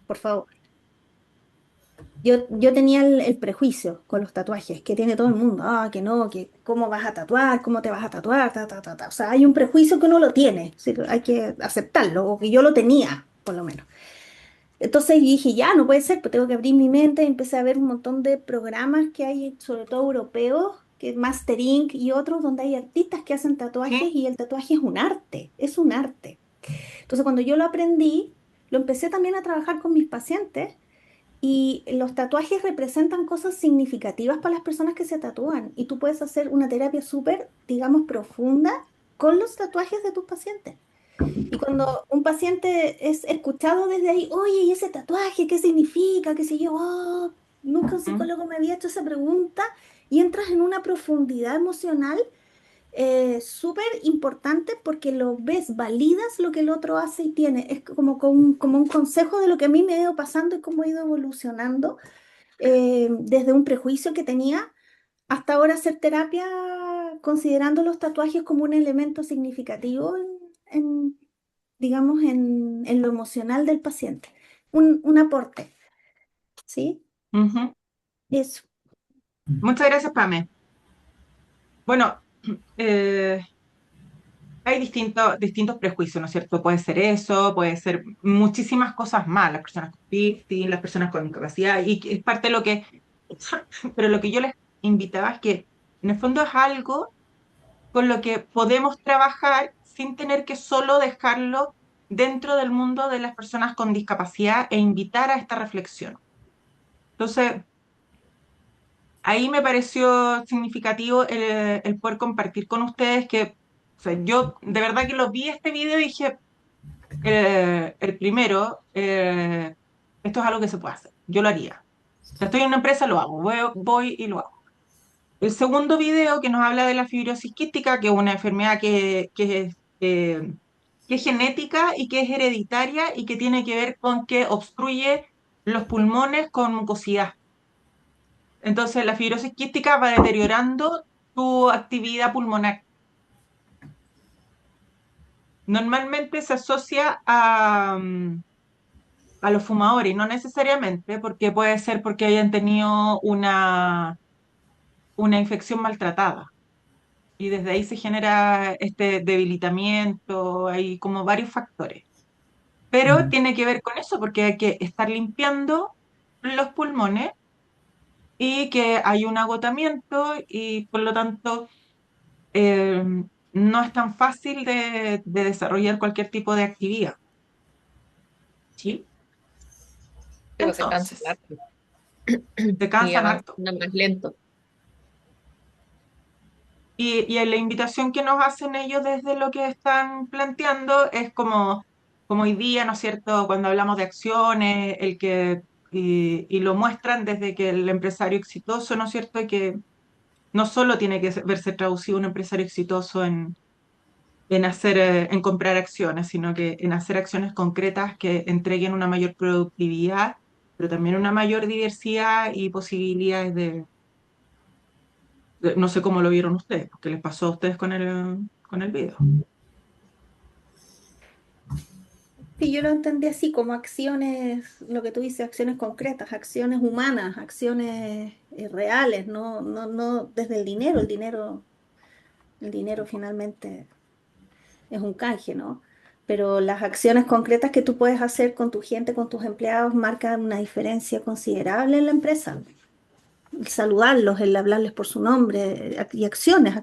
por favor. Yo tenía el prejuicio con los tatuajes que tiene todo el mundo. Ah, que no, que cómo vas a tatuar, cómo te vas a tatuar, ta, ta, ta, ta. O sea, hay un prejuicio que uno lo tiene, sí, hay que aceptarlo, o que yo lo tenía, por lo menos. Entonces dije, ya, no puede ser, pues tengo que abrir mi mente y empecé a ver un montón de programas que hay, sobre todo europeos, que es Mastering y otros, donde hay artistas que hacen tatuajes ¿Sí? y el tatuaje es un arte, es un arte. Entonces cuando yo lo aprendí, lo empecé también a trabajar con mis pacientes y los tatuajes representan cosas significativas para las personas que se tatúan y tú puedes hacer una terapia súper, digamos, profunda con los tatuajes de tus pacientes. Y cuando un paciente es escuchado desde ahí, oye, ¿y ese tatuaje qué significa? ¿Qué sé yo? Oh, nunca un ¿Mm? psicólogo me había hecho esa pregunta y entras en una profundidad emocional súper importante porque lo ves, validas lo que el otro hace y tiene. Es como un consejo de lo que a mí me ha ido pasando y cómo he ido evolucionando desde un prejuicio que tenía hasta ahora hacer terapia considerando los tatuajes como un elemento significativo digamos, en lo emocional del paciente. Un aporte, ¿sí? Ujú. Eso. Muchas gracias, Pame. Bueno, eh, hay distintos prejuicios, ¿no es cierto? Puede ser eso, puede ser muchísimas cosas más, las personas con lifting, las personas con incapacidad, y que es parte de lo que, pero lo que yo les invitaba es que en el fondo es algo con lo que podemos trabajar sin tener que solo dejarlo dentro del mundo de las personas con discapacidad e invitar a esta reflexión. Entonces, ahí me pareció significativo el poder compartir con ustedes que, o sea, yo de verdad que lo vi este video y dije, el primero, esto es algo que se puede hacer, yo lo haría. O sea, estoy en una empresa, lo hago, voy y lo hago. El segundo video que nos habla de la fibrosis quística, que es una enfermedad que es genética y que es hereditaria y que tiene que ver con que obstruye los pulmones con mucosidad. Entonces, la fibrosis quística va deteriorando tu actividad pulmonar. Normalmente se asocia a los fumadores, no necesariamente, porque puede ser porque hayan tenido una infección maltratada. Y desde ahí se genera este debilitamiento, hay como varios factores. Pero Mm. tiene que ver con eso, porque hay que estar limpiando los pulmones y que hay un agotamiento y por lo tanto eh, no es tan fácil de desarrollar cualquier tipo de actividad. ¿Sí? Pero se cansa Entonces, harto se y cansan harto. anda más lento. Y en la invitación que nos hacen ellos desde lo que están planteando es como hoy día, ¿no es cierto?, cuando hablamos de acciones, y lo muestran desde que el empresario exitoso, ¿no es cierto?, y que no solo tiene que verse traducido un empresario exitoso en comprar acciones, sino que en hacer acciones concretas que entreguen una mayor productividad, pero también una mayor diversidad y posibilidades no sé cómo lo vieron ustedes, qué les pasó a ustedes con el video. Sí, yo lo entendí así, como acciones, lo que tú dices, acciones concretas, acciones humanas, acciones reales, no desde el dinero finalmente es un canje, ¿no? Pero las acciones concretas que tú puedes hacer con tu gente, con tus empleados, marcan una diferencia considerable en la empresa. El saludarlos, el hablarles por su nombre, y acciones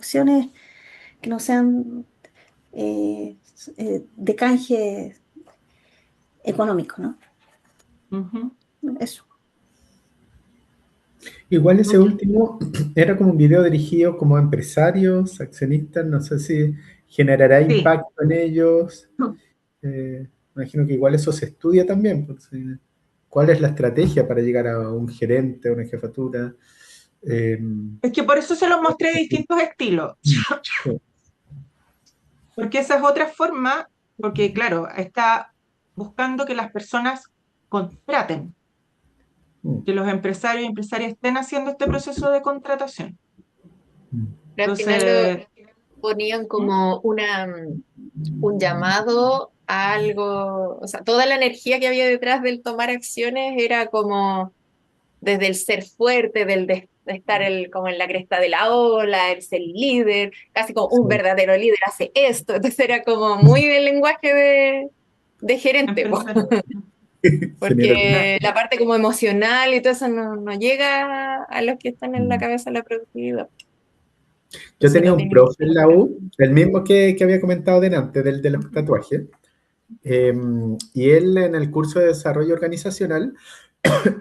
que no sean eh, de canje económico, ¿no? Ujú. Eso. Igual ese Ok. último era como un video dirigido como a empresarios, accionistas, no sé si generará Sí, impacto en ellos. Imagino que igual eso se estudia también, pues, ¿cuál es la estrategia para llegar a un gerente, a una jefatura? Eh, es que por eso se los mostré de distintos estilos, sí. porque esa es otra forma, porque claro, está buscando que las personas contraten, Mm, que los empresarios y empresarias estén haciendo este proceso de contratación. mm, Pero al final lo Entonces, ponían ¿mm? como un llamado algo, o sea, toda la energía que había detrás del tomar acciones era como desde el ser fuerte, de estar como en la cresta de la ola, el ser líder, casi como un Sí. verdadero líder hace esto, entonces era como muy el lenguaje de gerente, po, Empresario. Genera porque la parte como emocional y todo eso no llega a los que están en la Mm. cabeza de la productividad. Yo Entonces tenía no un tienen profe en la U, el mismo que había comentado delante, del de los tatuajes, y él en el curso de desarrollo organizacional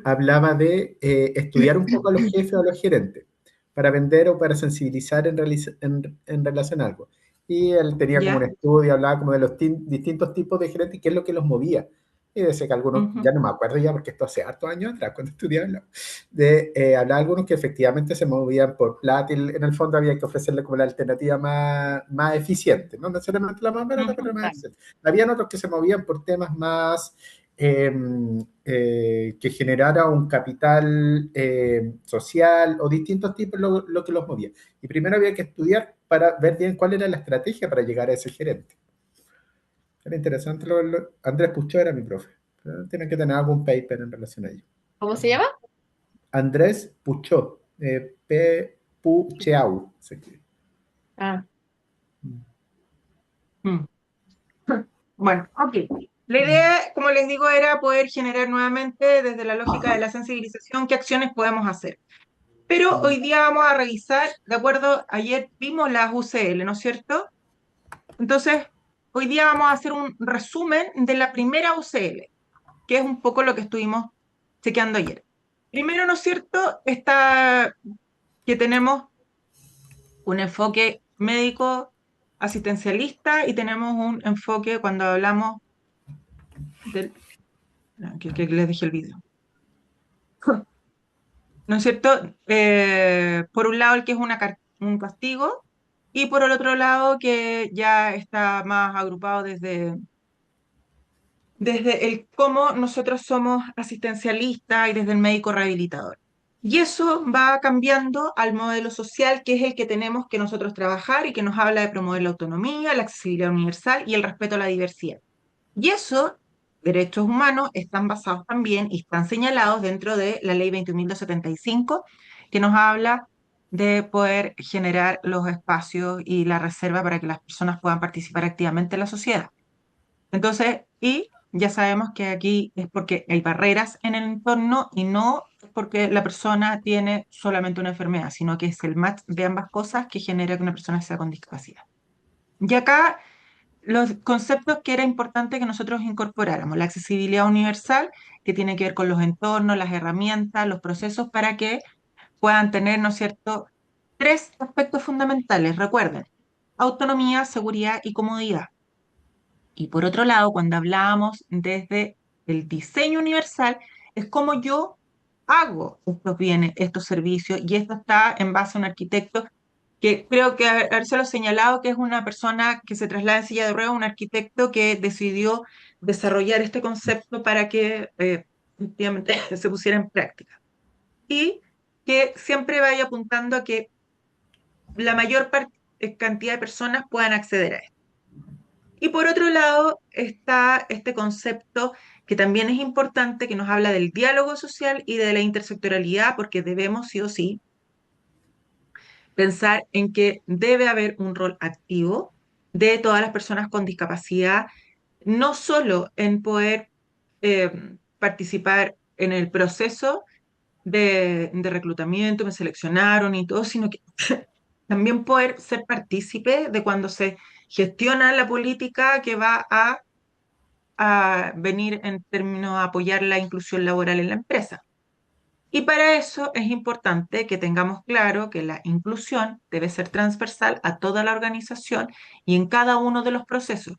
hablaba de estudiar un poco a los jefes o a los gerentes para vender o para sensibilizar en relación a algo. Y él tenía como un ¿Ya? estudio, hablaba como de los distintos tipos de gerentes y qué es lo que los movía. Y decía que algunos, Ujú. ya no me acuerdo ya porque esto hace hartos años atrás, cuando estudiaba, hablaba de algunos que efectivamente se movían por plata y en el fondo había que ofrecerle como la alternativa más eficiente, no necesariamente la más barata, pero Ujú. la más eficiente. Habían otros que se movían por temas más que generara un capital social o distintos tipos lo que los movía. Y primero había que estudiar para ver bien cuál era la estrategia para llegar a ese gerente. Era interesante. Andrés Pucho era mi profe. Tienen que tener algún paper en relación a ello. ¿Cómo se llama? Andrés Puchó, Pucheau. Se escribe. Ah, Mm. Bueno, ok. La idea, como les digo, era poder generar nuevamente desde la lógica de la sensibilización qué acciones podemos hacer. Pero hoy día vamos a revisar, de acuerdo, ayer vimos las UCL, ¿no es cierto? Entonces, hoy día vamos a hacer un resumen de la primera UCL, que es un poco lo que estuvimos chequeando ayer. Primero, ¿no es cierto? Está que tenemos un enfoque médico asistencialista y tenemos un enfoque cuando hablamos del... que les dejé el video. ¿No es cierto? Por un lado, el que es un castigo, y por el otro lado, que ya está más agrupado desde el cómo nosotros somos asistencialistas y desde el médico rehabilitador. Y eso va cambiando al modelo social, que es el que tenemos que nosotros trabajar y que nos habla de promover la autonomía, la accesibilidad universal y el respeto a la diversidad. Y eso, derechos humanos, están basados también y están señalados dentro de la Ley 21.275, que nos habla de poder generar los espacios y la reserva para que las personas puedan participar activamente en la sociedad. Entonces, y ya sabemos que aquí es porque hay barreras en el entorno y no porque la persona tiene solamente una enfermedad, sino que es el match de ambas cosas que genera que una persona sea con discapacidad. Y acá los conceptos que era importante que nosotros incorporáramos, la accesibilidad universal, que tiene que ver con los entornos, las herramientas, los procesos para que puedan tener, ¿no es cierto?, tres aspectos fundamentales. Recuerden, autonomía, seguridad y comodidad. Y por otro lado, cuando hablábamos desde el diseño universal, es como yo hago estos bienes, estos servicios, y esto está en base a un arquitecto que creo que habérselo señalado, que es una persona que se traslada en silla de ruedas, un arquitecto que decidió desarrollar este concepto para que efectivamente se pusiera en práctica. Y que siempre vaya apuntando a que la mayor cantidad de personas puedan acceder a esto. Y por otro lado está este concepto que también es importante, que nos habla del diálogo social y de la intersectorialidad, porque debemos sí o sí pensar en que debe haber un rol activo de todas las personas con discapacidad, no solo en poder participar en el proceso de reclutamiento, me seleccionaron y todo, sino que también poder ser partícipe de cuando se gestiona la política que va a venir en términos de apoyar la inclusión laboral en la empresa. Y para eso es importante que tengamos claro que la inclusión debe ser transversal a toda la organización y en cada uno de los procesos.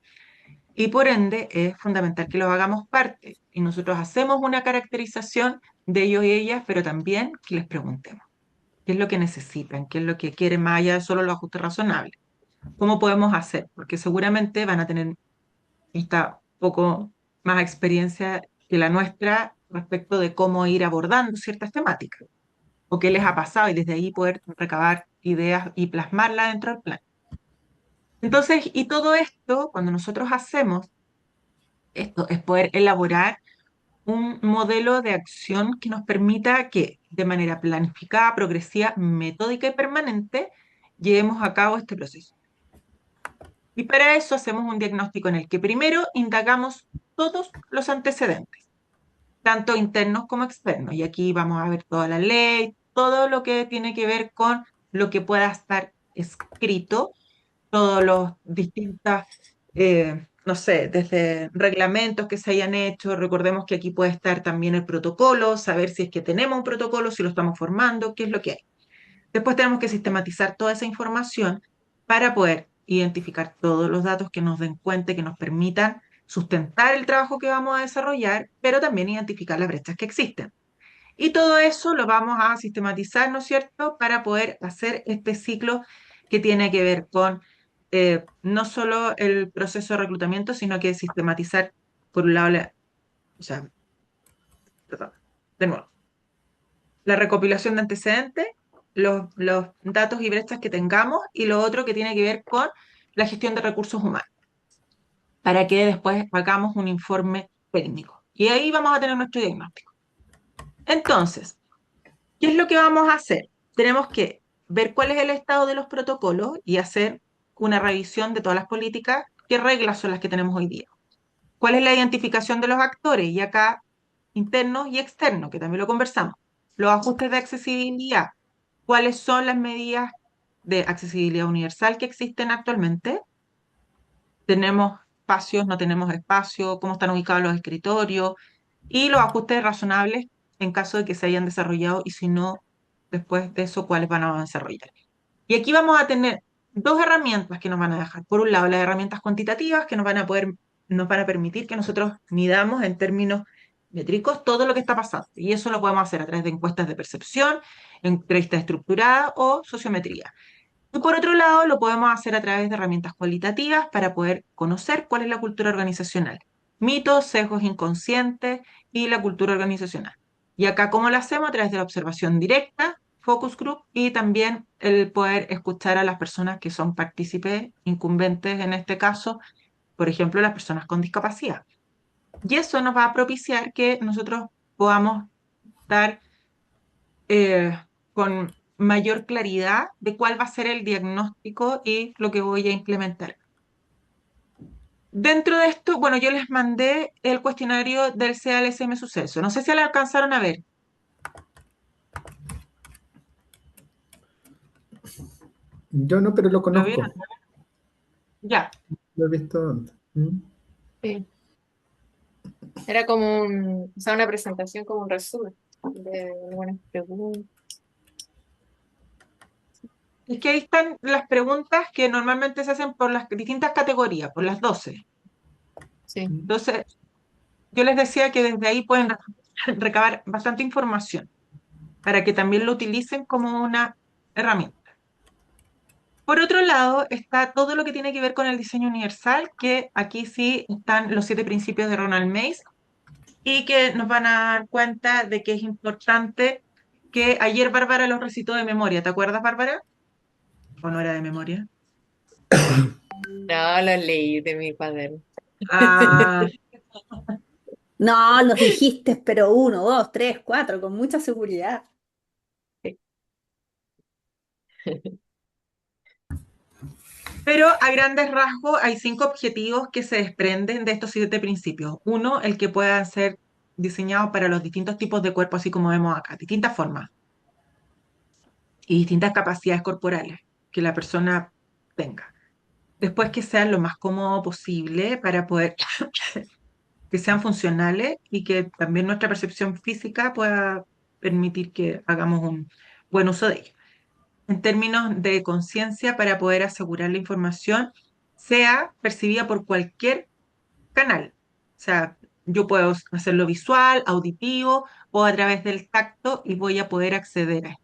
Y por ende es fundamental que los hagamos parte. Y nosotros hacemos una caracterización de ellos y ellas, pero también que les preguntemos qué es lo que necesitan, qué es lo que quieren más allá de solo los ajustes razonables. ¿Cómo podemos hacer? Porque seguramente van a tener esta poco más experiencia que la nuestra respecto de cómo ir abordando ciertas temáticas o qué les ha pasado y desde ahí poder recabar ideas y plasmarlas dentro del plan. Entonces, y todo esto, cuando nosotros hacemos esto, es poder elaborar un modelo de acción que nos permita que de manera planificada, progresiva, metódica y permanente llevemos a cabo este proceso. Y para eso hacemos un diagnóstico en el que primero indagamos todos los antecedentes, tanto internos como externos. Y aquí vamos a ver toda la ley, todo lo que tiene que ver con lo que pueda estar escrito, todos los distintas, no sé, desde reglamentos que se hayan hecho. Recordemos que aquí puede estar también el protocolo, saber si es que tenemos un protocolo, si lo estamos formando, qué es lo que hay. Después tenemos que sistematizar toda esa información para poder identificar todos los datos que nos den cuenta, que nos permitan sustentar el trabajo que vamos a desarrollar, pero también identificar las brechas que existen. Y todo eso lo vamos a sistematizar, ¿no es cierto?, para poder hacer este ciclo que tiene que ver con no solo el proceso de reclutamiento, sino que sistematizar, por un lado, o sea, perdón, de nuevo, la recopilación de antecedentes, los datos y brechas que tengamos, y lo otro que tiene que ver con la gestión de recursos humanos, para que después hagamos un informe técnico. Y ahí vamos a tener nuestro diagnóstico. Entonces, ¿qué es lo que vamos a hacer? Tenemos que ver cuál es el estado de los protocolos y hacer una revisión de todas las políticas, qué reglas son las que tenemos hoy día. ¿Cuál es la identificación de los actores? Y acá, internos y externos, que también lo conversamos. Los ajustes de accesibilidad. ¿Cuáles son las medidas de accesibilidad universal que existen actualmente? ¿Tenemos espacios, no tenemos espacio? ¿Cómo están ubicados los escritorios? Y los ajustes razonables en caso de que se hayan desarrollado y si no, después de eso, cuáles van a desarrollar. Y aquí vamos a tener dos herramientas que nos van a dejar. Por un lado, las herramientas cuantitativas que nos van a permitir que nosotros midamos en términos métricos todo lo que está pasando. Y eso lo podemos hacer a través de encuestas de percepción, entrevistas estructuradas o sociometría. Y por otro lado, lo podemos hacer a través de herramientas cualitativas para poder conocer cuál es la cultura organizacional, mitos, sesgos inconscientes y la cultura organizacional. Y acá, ¿cómo lo hacemos? A través de la observación directa, focus group y también el poder escuchar a las personas que son partícipes, incumbentes en este caso, por ejemplo, las personas con discapacidad. Y eso nos va a propiciar que nosotros podamos dar con mayor claridad de cuál va a ser el diagnóstico y lo que voy a implementar. Dentro de esto, bueno, yo les mandé el cuestionario del CALSM Suceso. No sé si lo alcanzaron a ver. Yo no, pero lo ¿Lo vieron? conozco. Ya. Lo he visto antes. ¿Mm? Sí. Era como o sea, una presentación, como un resumen de algunas preguntas. Es que ahí están las preguntas que normalmente se hacen por las distintas categorías, por las 12. Sí. Entonces, yo les decía que desde ahí pueden recabar bastante información para que también lo utilicen como una herramienta. Por otro lado, está todo lo que tiene que ver con el diseño universal, que aquí sí están los 7 principios de Ronald Mace y que nos van a dar cuenta de que es importante que ayer Bárbara los recitó de memoria. ¿Te acuerdas, Bárbara? ¿O no era de memoria? No, lo leí de mi cuaderno. Ah, No, los dijiste, pero uno, dos, tres, cuatro, con mucha seguridad. pero a grandes rasgos hay 5 objetivos que se desprenden de estos 7 principios. Uno, el que puedan ser diseñados para los distintos tipos de cuerpos, así como vemos acá, distintas formas y distintas capacidades corporales que la persona tenga. Después que sean lo más cómodo posible para poder que sean funcionales y que también nuestra percepción física pueda permitir que hagamos un buen uso de ellos. En términos de conciencia, para poder asegurar la información sea percibida por cualquier canal. O sea, yo puedo hacerlo visual, auditivo o a través del tacto y voy a poder acceder a esto.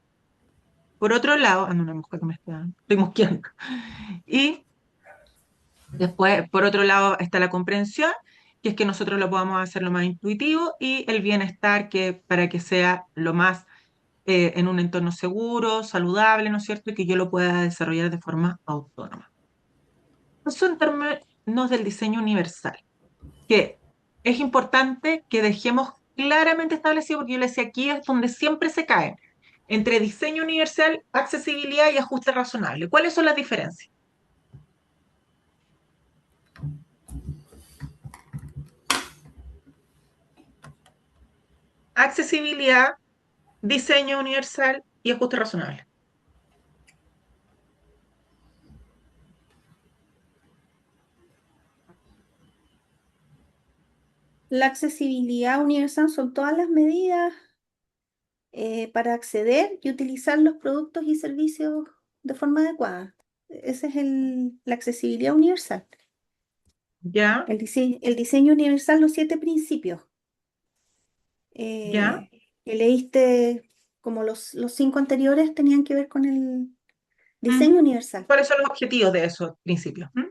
Por otro lado, ando una mosca que me está, estoy mosqueando. Y después, por otro lado, está la comprensión, que es que nosotros lo podamos hacer lo más intuitivo, y el bienestar, que para que sea lo más en un entorno seguro, saludable, ¿no es cierto? Y que yo lo pueda desarrollar de forma autónoma. Eso en términos del diseño universal, que es importante que dejemos claramente establecido, porque yo le decía, aquí es donde siempre se caen, entre diseño universal, accesibilidad y ajuste razonable. ¿Cuáles son las diferencias? Accesibilidad, diseño universal y ajuste razonable. La accesibilidad universal son todas las medidas para acceder y utilizar los productos y servicios de forma adecuada. Esa es la accesibilidad universal. ¿Ya? El diseño universal, los 7 principios. ¿Ya? Que leíste, como los 5 anteriores, tenían que ver con el Ujú. diseño universal. ¿Cuáles son los objetivos de esos principios? ¿Mm?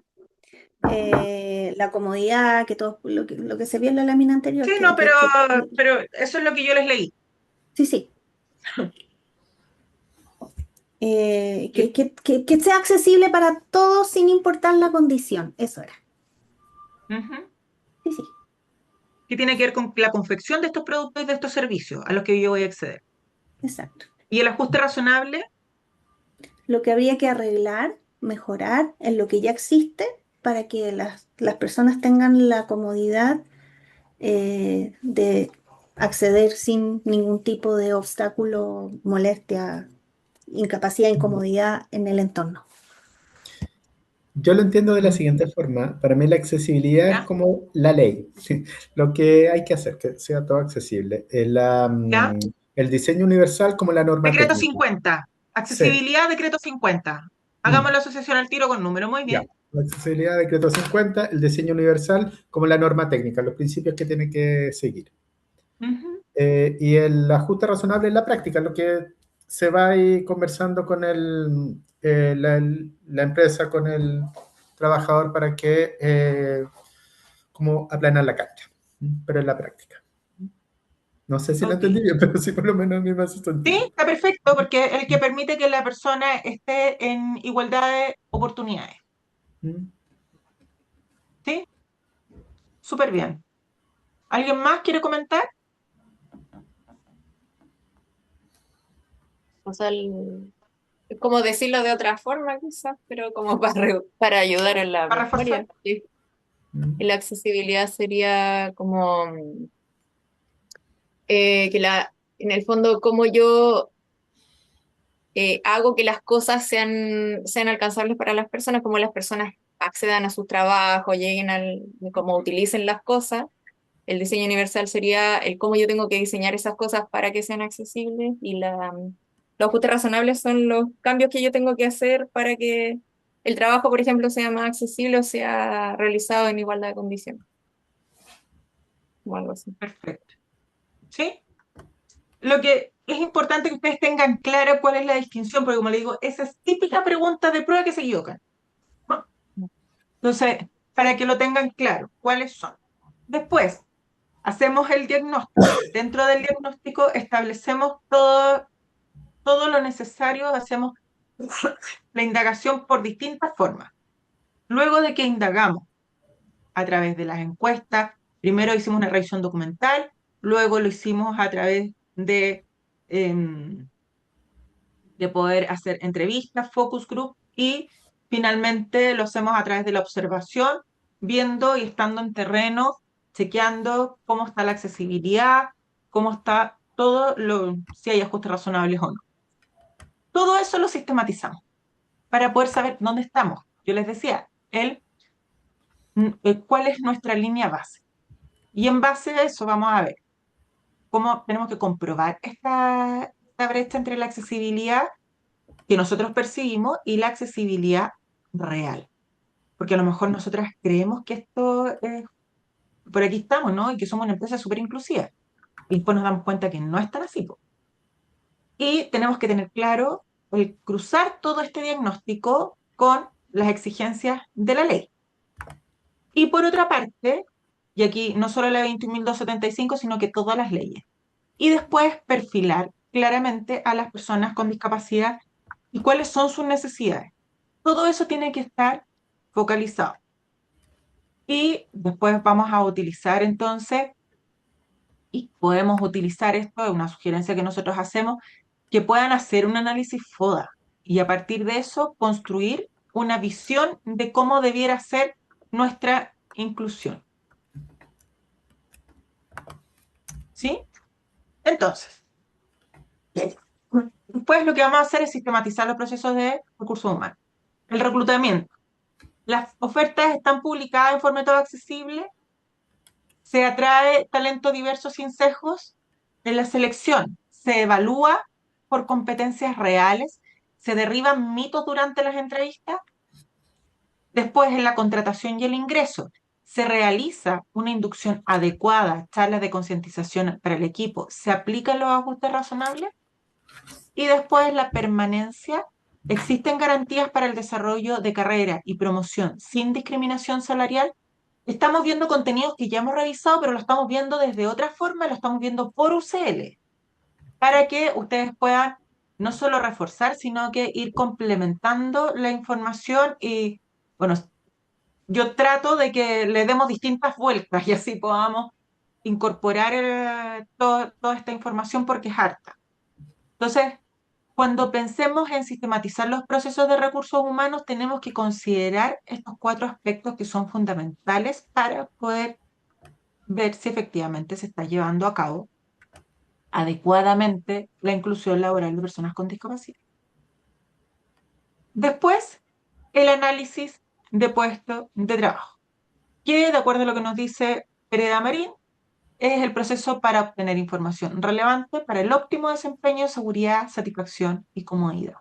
La comodidad, que todo lo que se vio en la lámina anterior, Sí, no, que- pero eso es lo que yo les leí. sí, sí. Que, Que sea accesible para todos sin importar la condición. Eso era. ujú, Sí, sí, que tiene que ver con la confección de estos productos y de estos servicios a los que yo voy a acceder. exacto. Y el ajuste razonable, Lo que habría que arreglar, mejorar en lo que ya existe para que las personas tengan la comodidad de acceder sin ningún tipo de obstáculo, molestia, incapacidad, incomodidad en el entorno. Yo lo entiendo de la mm, siguiente forma. Para mí la accesibilidad es ¿ya? como la ley, lo que hay que hacer, que sea todo accesible. ¿Ya? El diseño universal como la norma Decreto técnica. 50. Sí. Accesibilidad, decreto 50. Hagamos Mm, la asociación al tiro con número. Muy ya. bien. La accesibilidad, decreto 50, el diseño universal como la norma técnica, los principios que tiene que seguir. Ujú. Y el ajuste razonable en la práctica, lo que se va ahí conversando con la empresa, con el trabajador para que como aplanar la cancha, pero en la práctica. No sé si lo Ok. entendí bien, pero sí por lo menos a mí me hace Sí, sentido. está perfecto, porque el que permite que la persona esté en igualdad de oportunidades. ¿Mm? ¿Sí? Súper bien. ¿Alguien más quiere comentar? O sea, es como decirlo de otra forma, quizás, pero como para ayudar en la Para reforzar. memoria. Sí. ¿Mm? Y la accesibilidad sería como en el fondo, como yo hago que las cosas sean alcanzables para las personas, como las personas accedan a su trabajo, lleguen como utilicen las cosas. El diseño universal sería el cómo yo tengo que diseñar esas cosas para que sean accesibles y los ajustes razonables son los cambios que yo tengo que hacer para que el trabajo, por ejemplo, sea más accesible o sea realizado en igualdad de condiciones o algo así. Perfecto. ¿Sí? Lo que es importante que ustedes tengan claro cuál es la distinción, porque como le digo, esa es típica pregunta de prueba que se equivocan, ¿no? Entonces, para que lo tengan claro, ¿cuáles son? Después, hacemos el diagnóstico. Dentro del diagnóstico establecemos todo lo necesario, hacemos la indagación por distintas formas. Luego de que indagamos a través de las encuestas, primero hicimos una revisión documental, luego lo hicimos a través em, de poder hacer entrevistas, focus group y finalmente lo hacemos a través de la observación, viendo y estando en terreno, chequeando cómo está la accesibilidad, cómo está si hay ajustes razonables o no. Todo eso lo sistematizamos para poder saber dónde estamos. Yo les decía, cuál es nuestra línea base. Y en base a eso vamos a ver cómo tenemos que comprobar esta brecha entre la accesibilidad que nosotros percibimos y la accesibilidad real. Porque a lo mejor nosotras creemos que esto es, por aquí estamos, ¿no? Y que somos una empresa súper inclusiva. Y después nos damos cuenta que no es tan así, po. Y tenemos que tener claro el cruzar todo este diagnóstico con las exigencias de la ley. Y por otra parte, y aquí no solo la 21.275, sino que todas las leyes. Y después perfilar claramente a las personas con discapacidad y cuáles son sus necesidades. Todo eso tiene que estar focalizado. Y después vamos a utilizar entonces, y podemos utilizar esto, es una sugerencia que nosotros hacemos, que puedan hacer un análisis FODA y a partir de eso construir una visión de cómo debiera ser nuestra inclusión. ¿Sí? Entonces, después lo que vamos a hacer es sistematizar los procesos de recursos humanos. El reclutamiento. Las ofertas están publicadas en formato accesible, se atrae talento diverso sin sesgos. En la selección se evalúa por competencias reales, se derriban mitos durante las entrevistas. Después, en la contratación y el ingreso, se realiza una inducción adecuada, charlas de concientización para el equipo, se aplican los ajustes razonables. Y después, la permanencia, existen garantías para el desarrollo de carrera y promoción sin discriminación salarial. Estamos viendo contenidos que ya hemos revisado, pero lo estamos viendo desde otra forma, lo estamos viendo por UCL, para que ustedes puedan no solo reforzar, sino que ir complementando la información y, bueno, yo trato de que le demos distintas vueltas y así podamos incorporar toda esta información porque es harta. Entonces, cuando pensemos en sistematizar los procesos de recursos humanos, tenemos que considerar estos 4 aspectos que son fundamentales para poder ver si efectivamente se está llevando a cabo adecuadamente la inclusión laboral de personas con discapacidad. Después, el análisis de puesto de trabajo, que de acuerdo a lo que nos dice Pereda Marín, es el proceso para obtener información relevante para el óptimo desempeño, seguridad, satisfacción y comodidad.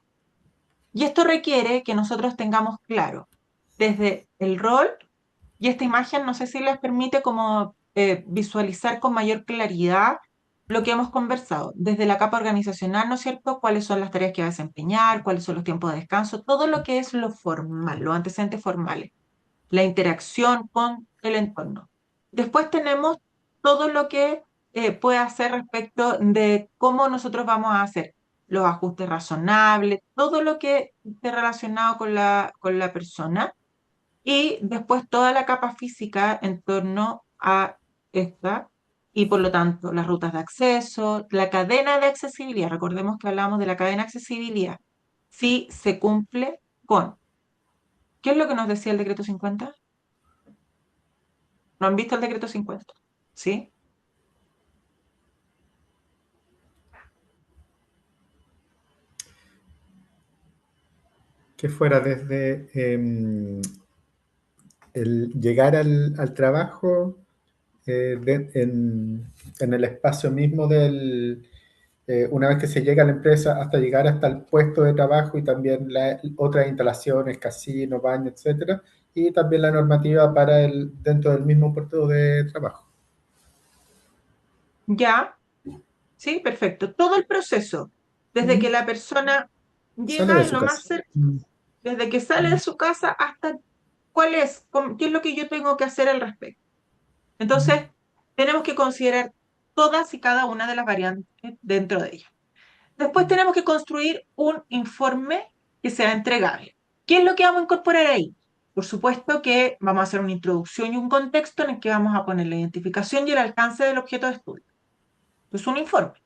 Y esto requiere que nosotros tengamos claro desde el rol, y esta imagen no sé si les permite como visualizar con mayor claridad lo que hemos conversado, desde la capa organizacional, ¿no es cierto? ¿Cuáles son las tareas que va a desempeñar? ¿Cuáles son los tiempos de descanso? Todo lo que es lo formal, los antecedentes formales, la interacción con el entorno. Después tenemos todo lo que puede hacer respecto de cómo nosotros vamos a hacer los ajustes razonables, todo lo que esté relacionado con la persona y después toda la capa física en torno a esta y por lo tanto las rutas de acceso, la cadena de accesibilidad, recordemos que hablamos de la cadena de accesibilidad, si se cumple con, ¿qué es lo que nos decía el decreto 50? ¿No han visto el decreto 50? ¿Sí? Que fuera desde el llegar al trabajo en el espacio mismo una vez que se llega a la empresa hasta llegar hasta el puesto de trabajo y también otras instalaciones, casinos, baños, etcétera, y también la normativa para dentro del mismo puesto de trabajo. Ya, sí, perfecto. Todo el proceso, desde que la persona Sale de llega y su lo más casa. cerca, desde que sale de su casa hasta qué es lo que yo tengo que hacer al respecto. Entonces, tenemos que considerar todas y cada una de las variantes dentro de ella. Después tenemos que construir un informe que sea entregable. ¿Qué es lo que vamos a incorporar ahí? Por supuesto que vamos a hacer una introducción y un contexto en el que vamos a poner la identificación y el alcance del objeto de estudio. Es un informe.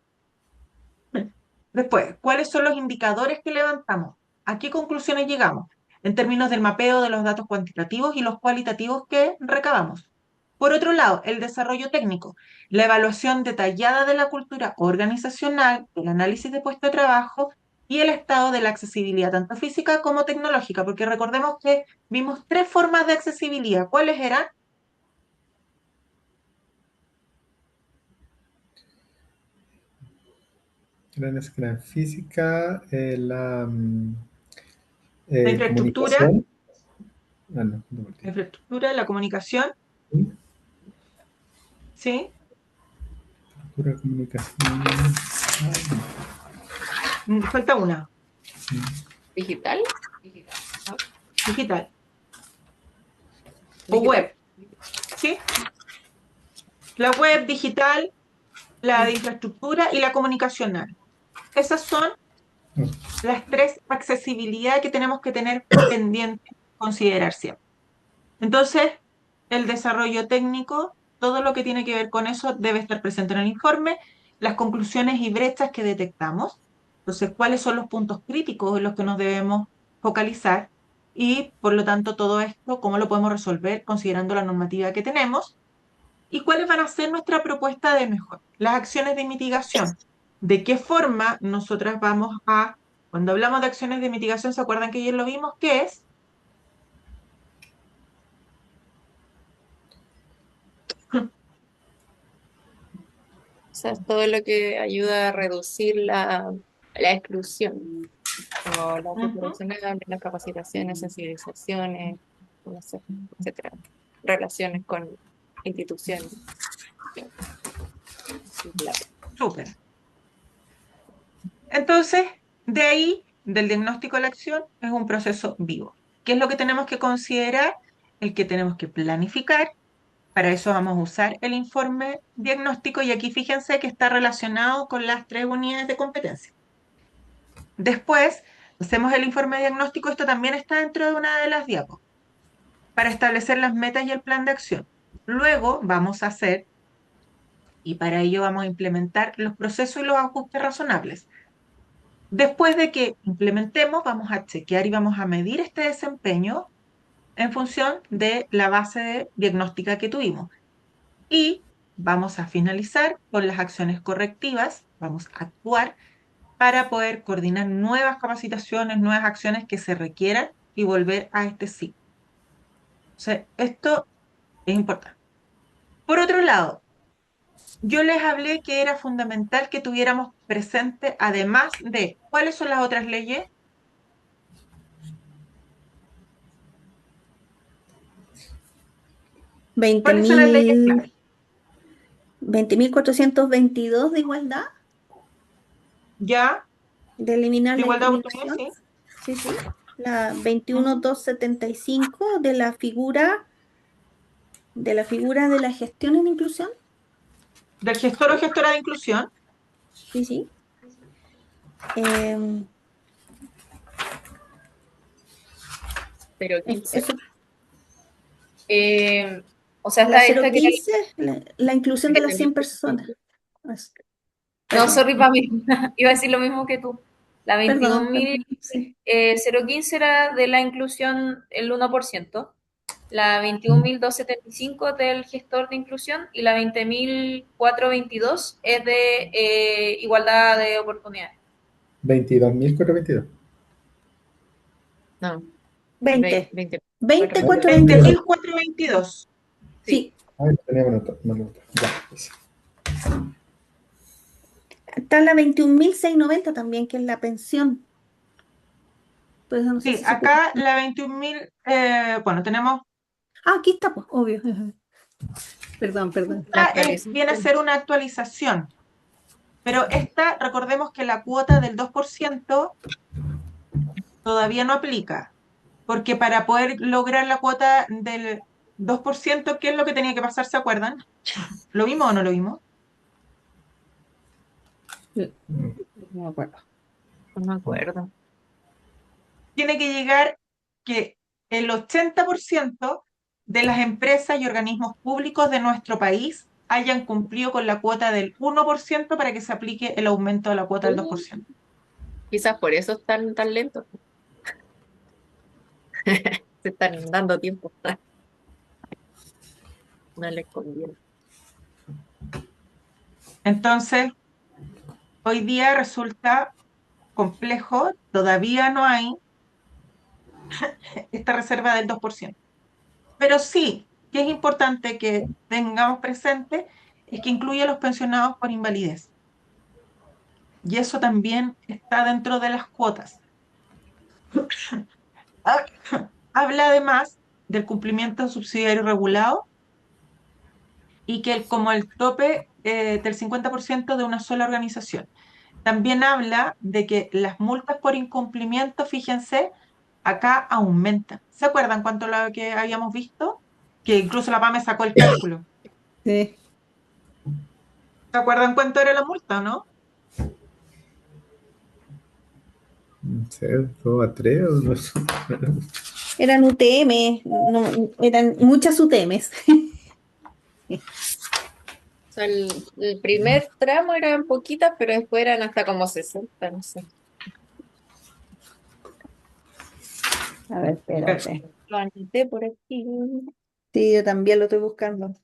Después, ¿cuáles son los indicadores que levantamos? ¿A qué conclusiones llegamos? En términos del mapeo de los datos cuantitativos y los cualitativos que recabamos. Por otro lado, el desarrollo técnico, la evaluación detallada de la cultura organizacional, el análisis de puesto de trabajo y el estado de la accesibilidad, tanto física como tecnológica, porque recordemos que vimos 3 formas de accesibilidad. ¿Cuáles eran? Gran física, La infraestructura, comunicación. Ah, no, la comunicación, ¿sí? Comunicación. Falta una, ¿Digital? digital. O web, ¿sí? La web digital, la de infraestructura y la comunicacional. Esas son las 3 accesibilidades que tenemos que tener pendiente, considerar siempre. Entonces, el desarrollo técnico, todo lo que tiene que ver con eso debe estar presente en el informe, las conclusiones y brechas que detectamos. Entonces, ¿cuáles son los puntos críticos en los que nos debemos focalizar? Y, por lo tanto, todo esto, ¿cómo lo podemos resolver considerando la normativa que tenemos? ¿Y cuáles van a ser nuestra propuesta de mejora? Las acciones de mitigación. ¿De qué forma nosotras vamos a, cuando hablamos de acciones de mitigación, ¿se acuerdan que ayer lo vimos? ¿Qué es? O sea, es todo lo que ayuda a reducir la exclusión, como la Ujú. cooperación, las capacitaciones, sensibilizaciones, no sé, etcétera. Relaciones con instituciones. Súper. Entonces, de ahí, del diagnóstico a la acción, es un proceso vivo. ¿Qué es lo que tenemos que considerar? El que tenemos que planificar. Para eso vamos a usar el informe diagnóstico y aquí fíjense que está relacionado con las 3 unidades de competencia. Después, hacemos el informe diagnóstico, esto también está dentro de una de las diapos, para establecer las metas y el plan de acción. Luego vamos a hacer, y para ello vamos a implementar los procesos y los ajustes razonables. Después de que implementemos, vamos a chequear y vamos a medir este desempeño en función de la base diagnóstica que tuvimos. Y vamos a finalizar con las acciones correctivas, vamos a actuar para poder coordinar nuevas capacitaciones, nuevas acciones que se requieran y volver a este ciclo. O sea, esto es importante. Por otro lado, yo les hablé que era fundamental que tuviéramos presente, además de cuáles son las otras leyes. 20 ¿Cuáles son las leyes mil, clave? 20.422 de igualdad, Ya, de eliminar de la igualdad de oportunidades, discriminación. sí. Sí, sí. La Ujú. 21.275 de la gestión en inclusión. Del gestor o gestora de inclusión. Sí, sí. Em, Pero 15. eso, O sea, la esta que era 015, la inclusión de las 100 personas. 20.000. Eso, No, perdón, sorry, para mí. Iba a decir lo mismo que tú. La perdón, 21.000, perdón. Sí. 015 era de la inclusión el 1%, la 21.275 del gestor de inclusión y la 20.422 es de igualdad de oportunidades. 22.422. No, 20. 20. 20.422. 20.422. Sí. Sí. Ah, lo tenía anotado. Ya, pues. Está la 21.690 también, que es la pensión. Pues no sé Sí, si se ocupa. acá la 21.000, bueno, tenemos, Ah, aquí está, pues, obvio. Perdón, perdón. La esta viene a actualización. ser una actualización, pero esta, recordemos que la cuota del 2% todavía no aplica, porque para poder lograr la cuota del 2%, ¿qué es lo que tenía que pasar? ¿Se acuerdan? ¿Lo vimos o no lo vimos? Mm. No me acuerdo. No me acuerdo. Tiene que llegar que el 80% de las empresas y organismos públicos de nuestro país hayan cumplido con la cuota del 1% para que se aplique el aumento de la cuota del 2%. Quizás por eso están tan lentos. Se están dando tiempo. No les conviene. Entonces, hoy día resulta complejo, todavía no hay esta reserva del 2%. Pero sí, que es importante que tengamos presente, es que incluye a los pensionados por invalidez. Y eso también está dentro de las cuotas. Habla además del cumplimiento subsidiario regulado y que como el tope del 50% de una sola organización. También habla de que las multas por incumplimiento, fíjense, acá aumentan. ¿Se acuerdan cuánto lo que habíamos visto? Que incluso la PAME sacó el cálculo. Sí. ¿Se acuerdan cuánto era la multa, no? No sé, 2 a 3 o no sé. Eran UTM, eran muchas UTMs. O sea, el primer tramo eran poquitas, pero después eran hasta como 60, no sé. A ver, espérate. Lo anoté por aquí. Sí, yo también lo estoy buscando.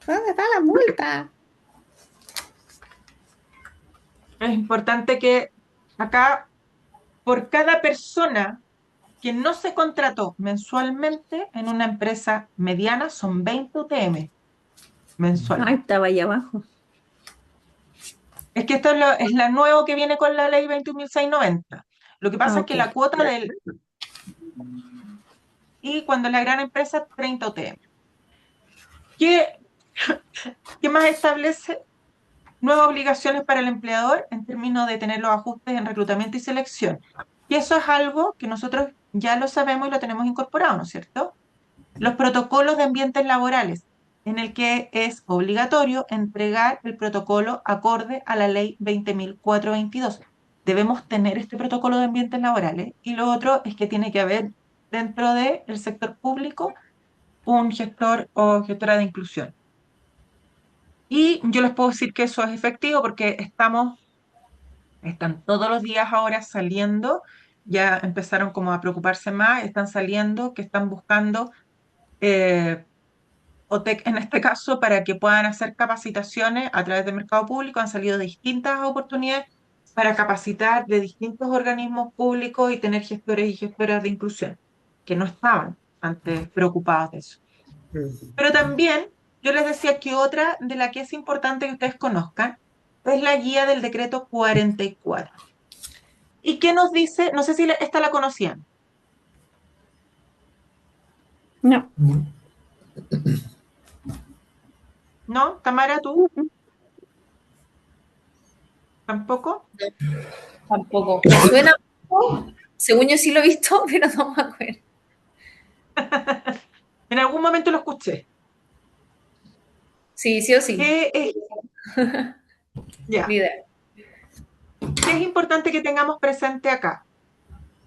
¿Dónde está la multa? Es importante que acá, por cada persona que no se contrató mensualmente en una empresa mediana, son 20 UTM Ay, mensuales. estaba ahí abajo. Es que esto es la nuevo que viene con la ley 21.690. Lo que Ah, pasa es ok. que la cuota del... Y cuando la gran empresa, 30 UTM. ¿Qué, qué más establece? Nuevas obligaciones para el empleador en términos de tener los ajustes en reclutamiento y selección. Y eso es algo que nosotros ya lo sabemos y lo tenemos incorporado, ¿no es cierto? Los protocolos de ambientes laborales, en el que es obligatorio entregar el protocolo acorde a la ley 20.422. Debemos tener este protocolo de ambientes laborales. Y lo otro es que tiene que haber dentro del sector público un gestor o gestora de inclusión. Y yo les puedo decir que eso es efectivo porque están todos los días ahora saliendo, ya empezaron como a preocuparse más, están saliendo, que están buscando eh, OTEC en este caso para que puedan hacer capacitaciones a través del mercado público. Han salido distintas oportunidades para capacitar de distintos organismos públicos y tener gestores y gestoras de inclusión, que no estaban antes preocupados de eso. Pero también yo les decía que otra de la que es importante que ustedes conozcan es la guía del decreto 44. ¿Y qué nos dice? No sé si esta la conocían, No. ¿no? Tamara, ¿tú tampoco? Tampoco. Me suena un poco, según yo sí lo he visto, pero no me acuerdo. En algún momento lo escuché. Sí, sí o sí. ¿Qué es? Ni Ya. idea. ¿Qué es importante que tengamos presente acá?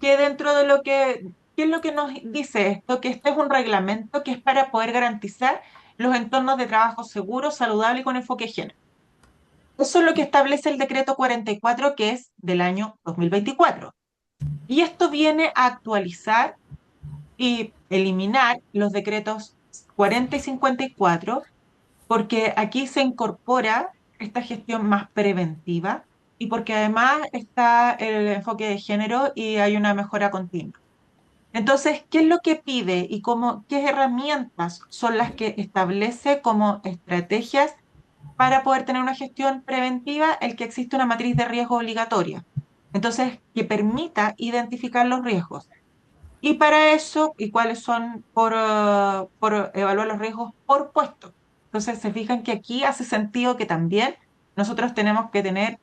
Que dentro de lo que, ¿qué es lo que nos dice esto? Que este es un reglamento que es para poder garantizar los entornos de trabajo seguros, saludables y con enfoque de género. Eso es lo que establece el decreto 44, que es del año 2024. Y esto viene a actualizar y eliminar los decretos 40 y 54, porque aquí se incorpora esta gestión más preventiva y porque además está el enfoque de género y hay una mejora continua. Entonces, ¿qué es lo que pide y qué herramientas son las que establece como estrategias para poder tener una gestión preventiva? El que existe una matriz de riesgo obligatoria. Entonces, que permita identificar los riesgos. Y para eso, ¿y cuáles son por evaluar los riesgos por puesto? Entonces, se fijan que aquí hace sentido que también nosotros tenemos que tener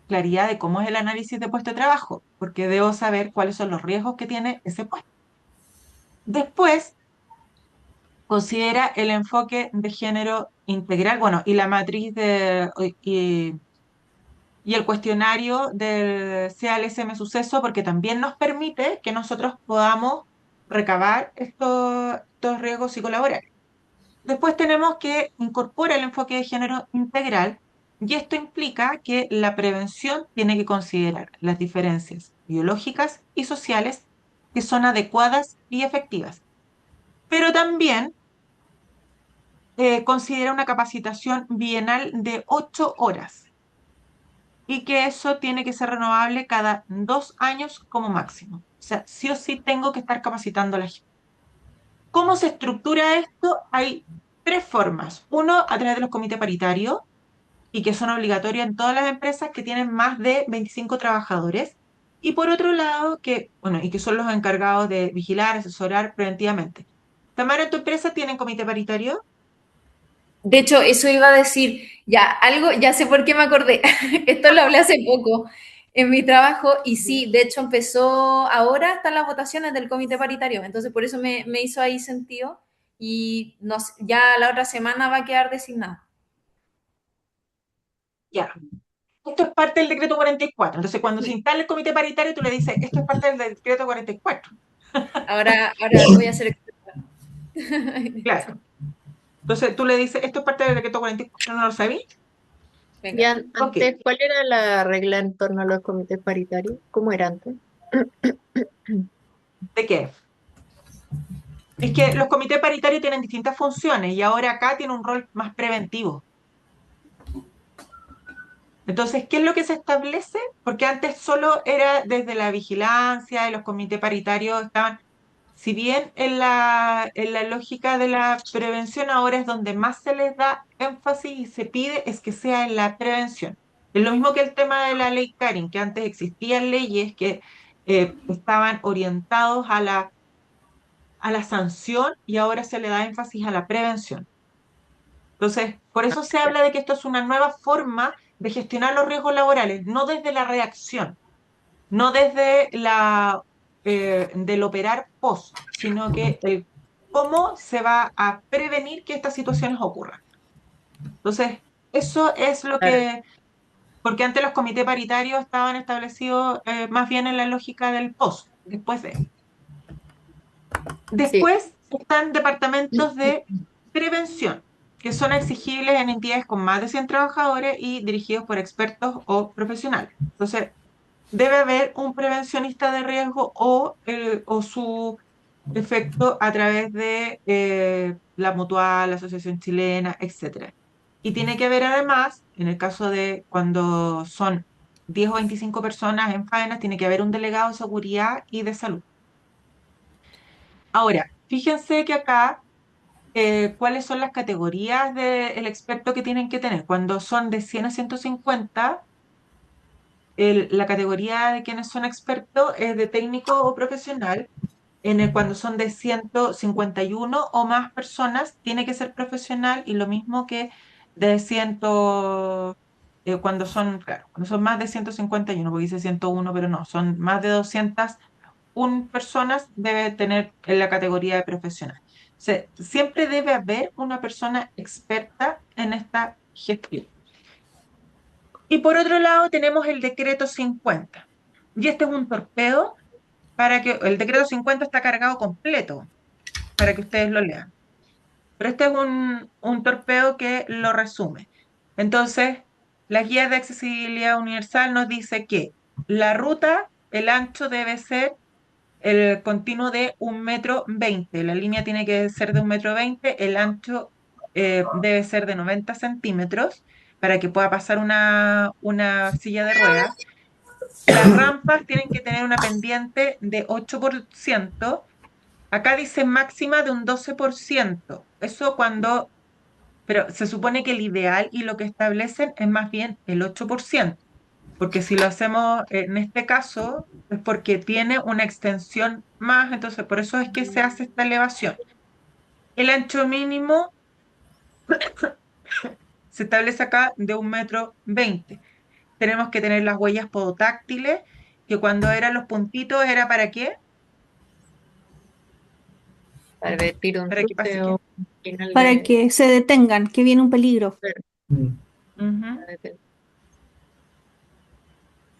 claridad de cómo es el análisis de puesto de trabajo, porque debo saber cuáles son los riesgos que tiene ese puesto. Después, considera el enfoque de género integral, bueno, y la matriz y el cuestionario del CALSM suceso, porque también nos permite que nosotros podamos recabar estos riesgos psicolaborales. Después tenemos que incorporar el enfoque de género integral y esto implica que la prevención tiene que considerar las diferencias biológicas y sociales que son adecuadas y efectivas, pero también considera una capacitación bienal de 8 horas y que eso tiene que ser renovable cada 2 años como máximo. O sea, sí o sí tengo que estar capacitando a la gente. ¿Cómo se estructura esto? Hay tres formas. Uno, a través de los comités paritarios y que son obligatorios en todas las empresas que tienen más de 25 trabajadores. Y por otro lado, bueno, y que son los encargados de vigilar, asesorar preventivamente. Tamara, ¿en tu empresa tienen comité paritario? De hecho, eso iba a decir, ya, algo, ya sé por qué me acordé. Esto lo hablé hace poco en mi trabajo y sí, de hecho empezó ahora, están las votaciones del comité paritario, entonces por eso me hizo ahí sentido y ya la otra semana va a quedar designado. Ya. esto es parte del decreto 44. Entonces, cuando se instala el comité paritario, tú le dices, esto es parte del decreto 44. Ahora voy a hacer. Claro. Entonces, tú le dices, esto es parte del decreto 44, ¿no lo sabí? Venga. Ya Ok. antes, ¿cuál era la regla en torno a los comités paritarios? ¿Cómo era antes? ¿De qué? Es que los comités paritarios tienen distintas funciones y ahora acá tiene un rol más preventivo. Entonces, ¿qué es lo que se establece? Porque antes solo era desde la vigilancia y los comités paritarios estaban, si bien en la lógica de la prevención ahora es donde más se les da énfasis y se pide es que sea en la prevención. Es lo mismo que el tema de la ley Karin, que antes existían leyes que estaban orientados a la sanción y ahora se le da énfasis a la prevención. Entonces, por eso se habla de que esto es una nueva forma de gestionar los riesgos laborales, no desde la reacción, no desde del operar post, sino que el cómo se va a prevenir que estas situaciones ocurran. Entonces, eso es lo Claro. que, porque antes los comités paritarios estaban establecidos más bien en la lógica del post, después de. Sí. Después están departamentos de prevención, que son exigibles en entidades con más de 100 trabajadores y dirigidos por expertos o profesionales. Entonces, debe haber un prevencionista de riesgo o su efecto a través de la Mutual, la Asociación Chilena, etcétera. Y tiene que haber además, en el caso de cuando son 10 o 25 personas en faenas, tiene que haber un delegado de seguridad y de salud. Ahora, fíjense que acá, ¿cuáles son las categorías del experto que tienen que tener? Cuando son de 100 a 150, la categoría de quienes son expertos es de técnico o profesional. Cuando son de 151 o más personas, tiene que ser profesional y lo mismo que de 100, cuando son, claro, cuando son más de 151, porque dice 101, pero no, son más de 201 personas, debe tener en la categoría de profesional. O sea, siempre debe haber una persona experta en esta gestión. Y por otro lado tenemos el decreto 50. Y este es un torpedo para que el decreto 50 está cargado completo para que ustedes lo lean. Pero este es un torpedo que lo resume. Entonces, la guía de accesibilidad universal nos dice que la ruta, el ancho debe ser el continuo de 1,20 m. La línea tiene que ser de 1,20 m, el ancho debe ser de 90 centímetros para que pueda pasar una silla de ruedas. Las rampas tienen que tener una pendiente de 8%. Acá dice máxima de un 12%. Eso cuando, pero se supone que el ideal y lo que establecen es más bien el 8%, porque si lo hacemos en este caso es porque tiene una extensión más, entonces por eso es que se hace esta elevación. El ancho mínimo se establece acá de 1,20 m. Tenemos que tener las huellas podotáctiles, que cuando eran los puntitos era ¿para qué? Para advertir un Para que pase cruce qué. o un final Para que se detengan, que viene un peligro. Mm. Ujú. de-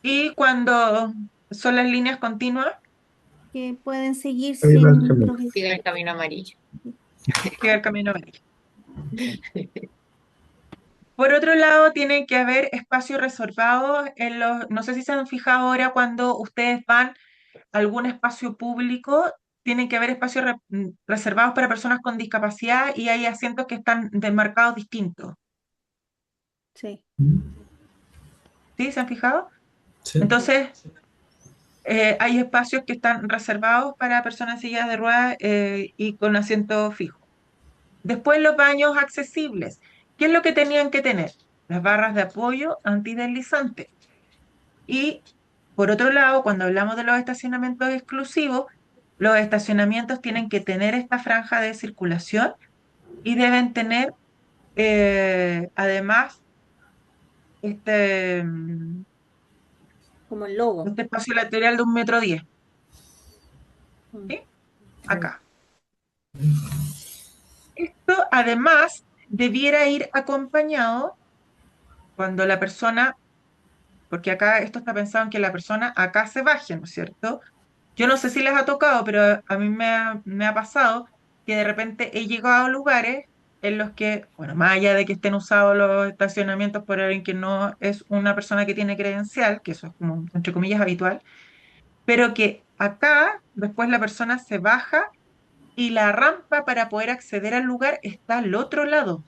Y cuando son las líneas continuas, Que pueden seguir Ahí va el sin camino. siga el camino amarillo. queda el camino amarillo. Por otro lado, tiene que haber espacios reservados no sé si se han fijado ahora cuando ustedes van a algún espacio público, tienen que haber espacios reservados para personas con discapacidad y hay asientos que están demarcados distintos. Sí. ¿Sí? ¿Se han fijado? Sí. Entonces, hay espacios que están reservados para personas en sillas de ruedas y con asiento fijo. Después los baños accesibles. ¿Qué es lo que tenían que tener? Las barras de apoyo antideslizantes. Y por otro lado, cuando hablamos de los estacionamientos exclusivos, los estacionamientos tienen que tener esta franja de circulación y deben tener además este, Como el logo. este espacio lateral de 1,10 m. Mm. ¿Sí? Acá. Esto además debiera ir acompañado cuando la persona porque acá esto está pensado en que la persona acá se baje, ¿no es cierto? Yo no sé si les ha tocado, pero a mí me ha pasado que de repente he llegado a lugares en los que, bueno, más allá de que estén usados los estacionamientos por alguien que no es una persona que tiene credencial, que eso es como, entre comillas, habitual, pero que acá después la persona se baja y la rampa para poder acceder al lugar está al otro lado.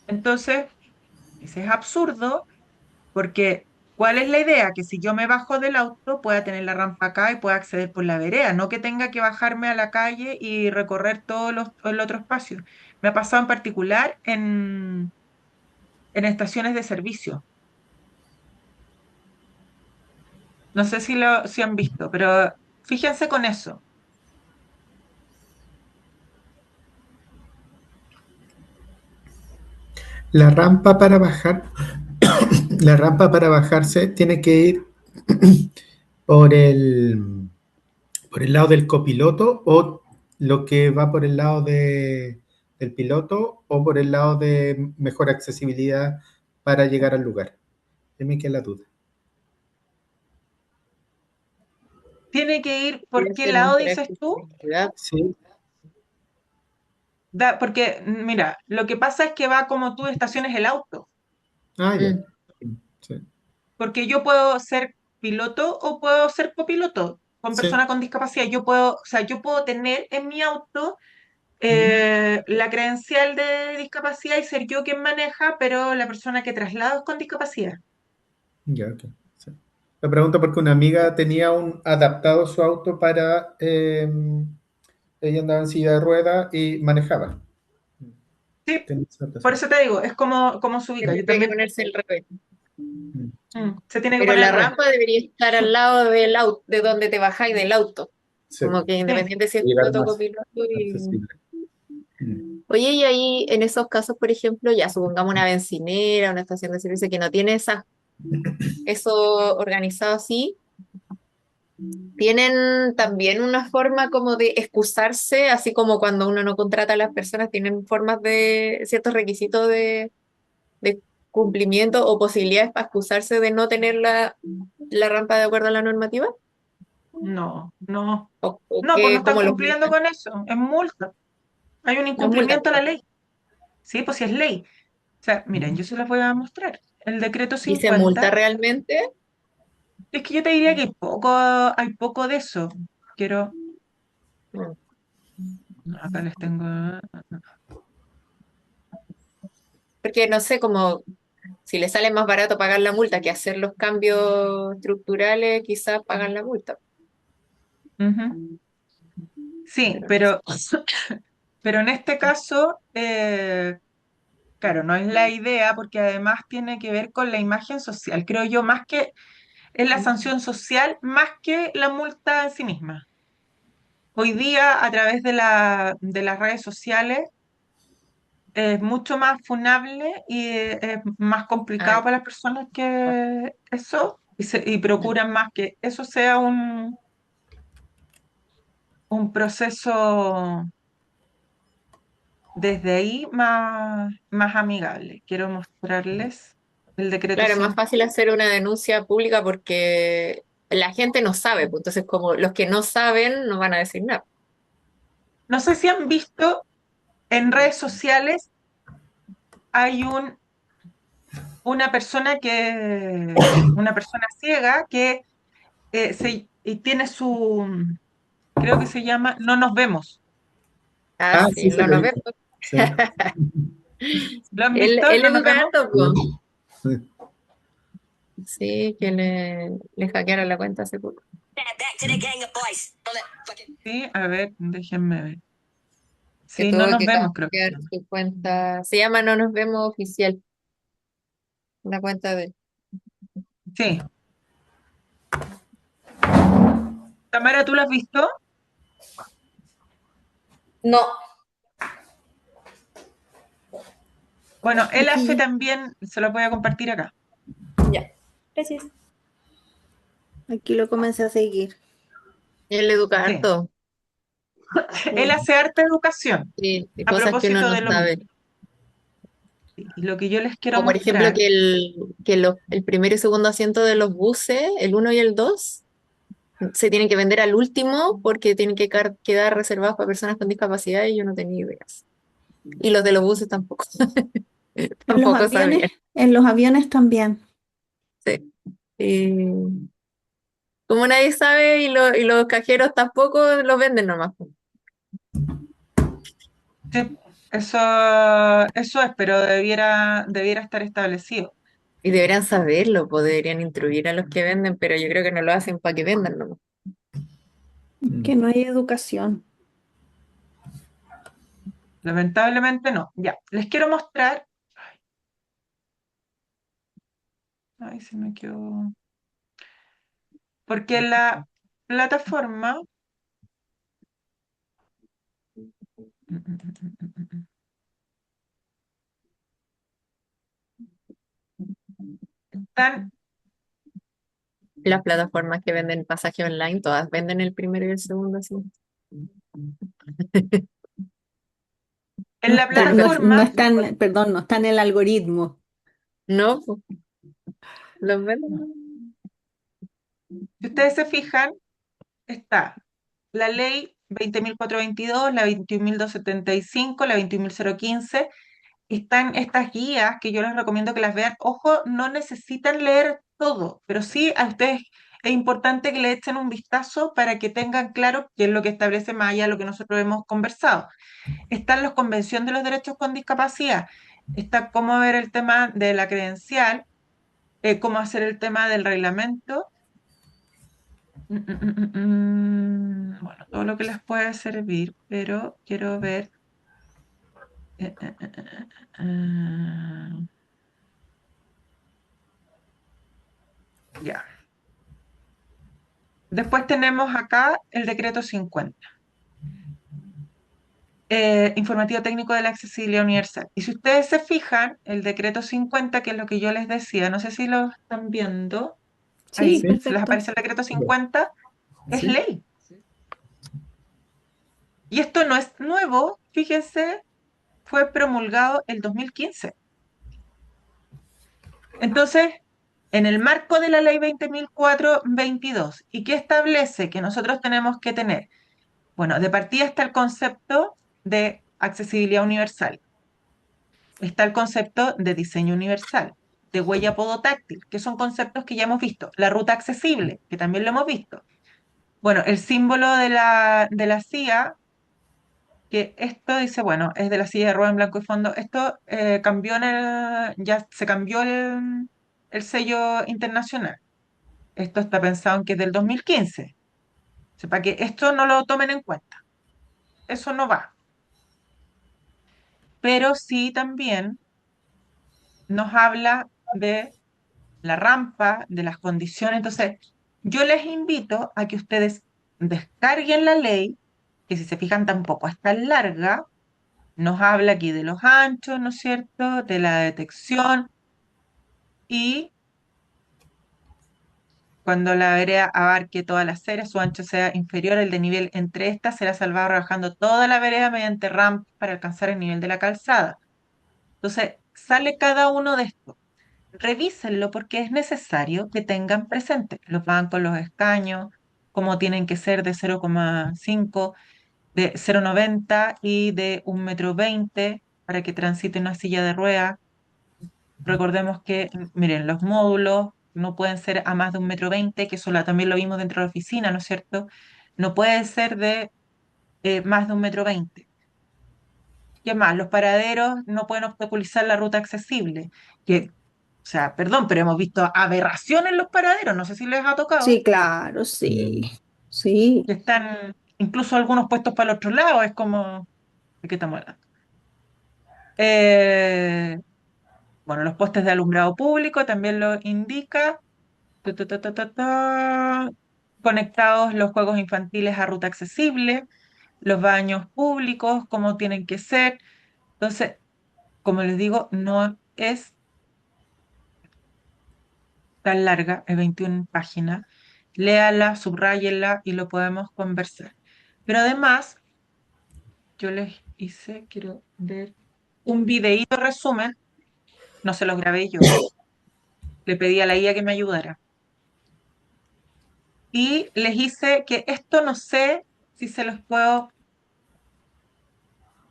Entonces, ese es absurdo porque ¿cuál es la idea? Que si yo me bajo del auto pueda tener la rampa acá y pueda acceder por la vereda, no que tenga que bajarme a la calle y recorrer todo el otro espacio. Me ha pasado en particular en estaciones de servicio. No sé si han visto, pero fíjense con eso. La rampa para bajar, la rampa para bajarse tiene que ir por por el lado del copiloto o lo que va por el lado del piloto o por el lado de mejor accesibilidad para llegar al lugar. De mí que la duda. Tiene que ir, ¿por Quiere qué ser lado mejor dices tú? accesibilidad. Sí, Porque, mira, lo que pasa es que va como tú estaciones el auto. ah, ya. Mm, Sí, Porque yo puedo ser piloto o puedo ser copiloto con sí. persona con discapacidad. Yo puedo, o sea, yo puedo tener en mi auto Mm, la credencial de discapacidad y ser yo quien maneja, pero la persona que traslado es con discapacidad. ya, ok. Sí. La pregunto porque una amiga tenía adaptado su auto para, ella andaba en silla de ruedas y manejaba. Sí, Tenía esa por adaptación. eso te digo, es como se ubica. Yo Tendría que también, ponerse el revés. se tiene que Pero poner la al revés. rampa debería estar al lado del auto, de donde te bajáis del auto. Sí, Como que Sí, independiente si es llegar piloto o más copiloto. accesible. Mm. Oye, y ahí en esos casos, por ejemplo, ya supongamos una bencinera, una estación de servicio que no tiene eso organizado así, tienen también una forma como de excusarse, así como cuando uno no contrata a las personas, tienen formas de ciertos requisitos de cumplimiento o posibilidades para excusarse de no tener la rampa de acuerdo a la normativa. no, no. O No, pues no que, están como los cumpliendo multan, con eso. Es multa. Hay un los multan, incumplimiento a la perdón. ley. Sí, pues sí es ley. O sea, miren, yo se las voy a mostrar. El decreto Y se multa 50. realmente. Es que yo te diría que hay poco de eso. Quiero, Mm. acá les tengo. Porque no sé, como si le sale más barato pagar la multa que hacer los cambios estructurales, quizás pagan la multa. Ujú. Sí, Pero no sé. pero en este caso, claro, no es la idea porque además tiene que ver con la imagen social, creo yo, más que es la sanción social, más que la multa en sí misma. Hoy día, a través de las redes sociales, es mucho más funable y es más Ah, complicado para las personas que eso, y mm. procuran más que eso sea un proceso desde ahí más amigable. Quiero mostrarles el decreto Claro, es más 5. fácil hacer una denuncia pública porque la gente no sabe, pues, entonces como los que no saben no van a decir nada. No sé si han visto en redes sociales, hay una persona ciega que y tiene creo que se llama No nos vemos. Ah, Ah, sí, sí, se no lo he nos visto. vemos. Sí. ¿Lo han Él, visto? él No nos educa vemos. harto, po. Sí. Sí, que le hackearon la cuenta hace poco. Sí, a ver, déjenme ver. Que Sí, No tuvo nos que vemos, creo que se cambiar llama. su cuenta. Se llama No Nos Vemos Oficial, la cuenta de él. Sí. Tamara, ¿tú lo has visto? No, Bueno, él hace Aquí, también, se lo voy a compartir acá. ya. Gracias. aquí lo comencé a seguir. Él educa Sí. harto, Él Sí. hace arte educación sí, de a cosas que uno propósito no de lo sabe. mismo. Y lo que yo les quiero O por ejemplo, mostrar, el primer y segundo asiento de los buses, el uno y el 2 se tienen que vender al último porque tienen que quedar reservados para personas con discapacidad y yo no tenía ideas. Y los de los buses tampoco, tampoco sabía. En los aviones también. Sí. Y como nadie sabe y los cajeros tampoco los venden nomás. sí, eso es, pero debiera estar establecido. Y deberían saberlo, pues deberían instruir a los que venden, pero yo creo que no lo hacen para que vendan nomás. Que no hay educación. Lamentablemente no. Ya, les quiero mostrar. Ay, se me quedó. Porque la plataforma. Están Las plataformas que venden pasaje online, todas venden el primero y el segundo, así. en la No plataforma. están, perdón, no está en el algoritmo. No, pues, los venden. Si ustedes se fijan, está la ley 20.422, la 21.275, la 21.015. Están estas guías que yo les recomiendo que las vean. Ojo, no necesitan leer todo, pero sí a ustedes es importante que le echen un vistazo para que tengan claro qué es lo que establece más allá de lo que nosotros hemos conversado. Está la Convención de los Derechos con Discapacidad, está cómo ver el tema de la credencial, cómo hacer el tema del reglamento. Bueno, todo lo que les puede servir, pero quiero ver. eh, eh, eh, eh, eh, ya. Después tenemos acá el decreto 50, informativo técnico de la accesibilidad universal. Y si ustedes se fijan, el decreto 50, que es lo que yo les decía, no sé si lo están viendo, Sí, ahí Sí, se les perfecto. aparece el decreto súper. 50, es Sí. ley. Y esto no es nuevo, fíjense, fue promulgado el 2015. Entonces, en el marco de la ley 20.422, ¿y qué establece que nosotros tenemos que tener? Bueno, de partida está el concepto de accesibilidad universal, está el concepto de diseño universal, de huella podotáctil, que son conceptos que ya hemos visto, la ruta accesible, que también lo hemos visto. Bueno, el símbolo de la CIA, que esto dice, bueno, es de la silla de ruedas en blanco y fondo, esto ya se cambió el sello internacional. Esto está pensado en que es del 2015. O sea, para que esto no lo tomen en cuenta. Eso no va. Pero sí también nos habla de la rampa, de las condiciones. Entonces, yo les invito a que ustedes descarguen la ley, que si se fijan tampoco es tan larga, nos habla aquí de los anchos, ¿no es cierto? De la detección y cuando la vereda abarque todas las aceras, su ancho sea inferior al de nivel entre estas, será salvado rebajando toda la vereda mediante rampas para alcanzar el nivel de la calzada. Entonces, sale cada uno de estos. Revísenlo porque es necesario que tengan presente los bancos, los escaños, cómo tienen que ser de 0,5, de 0,90 y de 1,20 m para que transite una silla de ruedas. Recordemos que, miren, los módulos no pueden ser a más de 1,20 m, que eso también lo vimos dentro de la oficina, ¿no es cierto? No puede ser de más de 1,20 m. ¿Qué más? Los paraderos no pueden obstaculizar la ruta accesible. O sea, perdón, pero hemos visto aberraciones en los paraderos, no sé si les ha tocado, Sí, claro, sí. Mm. Sí. que están incluso algunos puestos para el otro lado, es como, ¿de qué estamos hablando? Eh, bueno, los postes de alumbrado público también lo indica. Ta, ta, ta, ta, ta, ta. Conectados los juegos infantiles a ruta accesible, los baños públicos, cómo tienen que ser. Entonces, como les digo, no es tan larga, es 21 páginas. Léala, subráyela y lo podemos conversar. Pero además, yo les hice, quiero ver, un videíto resumen no se los grabé yo. Le pedí a la IA que me ayudara. Y les hice que esto no sé si se los puedo,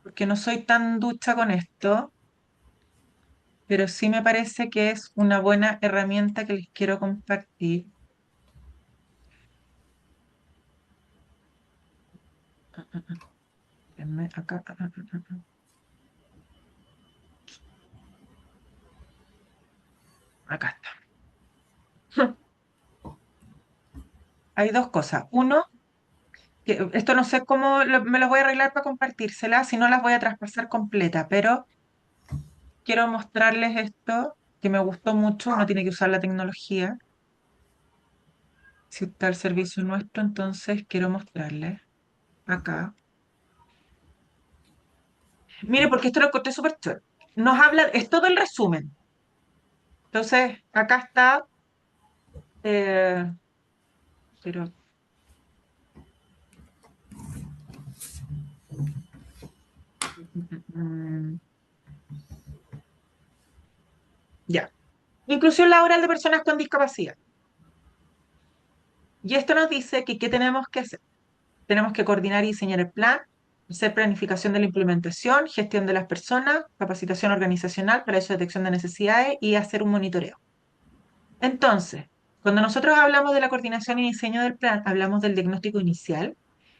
porque no soy tan ducha con esto, pero sí me parece que es una buena herramienta que les quiero compartir. Espérenme, acá. Acá está. Hay dos cosas. Uno, que esto no sé cómo me los voy a arreglar para compartírselas, si no las voy a traspasar completa, pero quiero mostrarles esto que me gustó mucho. Uno tiene que usar la tecnología. Si está el servicio nuestro, entonces quiero mostrarles acá. Mire, porque esto lo encontré súper chulo. Nos habla, es todo el resumen. Entonces, acá está, eh, pero, mm, ya. Inclusión laboral de personas con discapacidad. Y esto nos dice que qué tenemos que hacer. Tenemos que coordinar y diseñar el plan, hacer planificación de la implementación, gestión de las personas, capacitación organizacional para eso, detección de necesidades y hacer un monitoreo. Entonces, cuando nosotros hablamos de la coordinación y diseño del plan, hablamos del diagnóstico inicial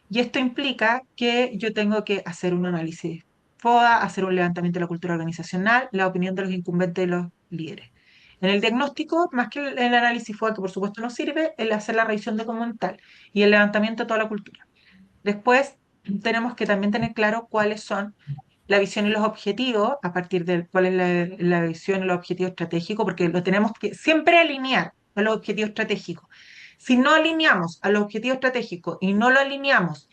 y esto implica que yo tengo que hacer un análisis FODA, hacer un levantamiento de la cultura organizacional, la opinión de los incumbentes de los líderes. En el diagnóstico, más que el análisis FODA, que por supuesto nos sirve, el hacer la revisión documental y el levantamiento de toda la cultura. Después, tenemos que también tener claro cuáles son la visión y los objetivos, a partir de cuál es la visión y los objetivos estratégicos, porque lo tenemos que siempre alinear a los objetivos estratégicos. Si no alineamos a los objetivos estratégicos y no lo alineamos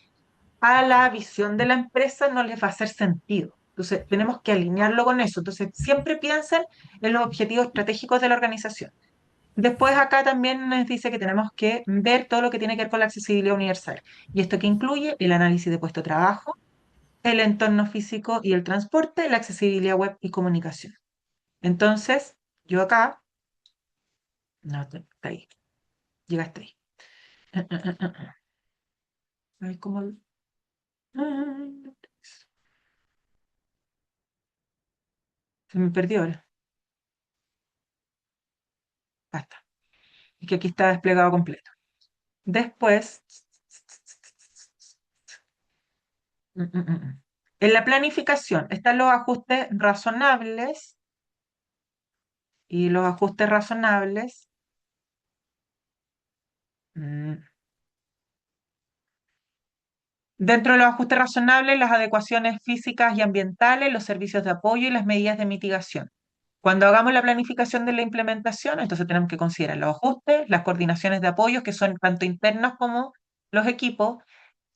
a la visión de la empresa, no les va a hacer sentido. Entonces, tenemos que alinearlo con eso. Entonces, siempre piensen en los objetivos estratégicos de la organización. Después acá también nos dice que tenemos que ver todo lo que tiene que ver con la accesibilidad universal. Y esto que incluye el análisis de puesto de trabajo, el entorno físico y el transporte, la accesibilidad web y comunicación. Entonces, yo acá, no, está ahí, llegaste ahí. Ay, ¿cómo? Ay, se me perdió ahora. Basta. Es que aquí está desplegado completo. Después, en la planificación están los ajustes razonables y los ajustes razonables. mm, Dentro de los ajustes razonables, las adecuaciones físicas y ambientales, los servicios de apoyo y las medidas de mitigación. Cuando hagamos la planificación de la implementación, entonces tenemos que considerar los ajustes, las coordinaciones de apoyo, que son tanto internos como los equipos,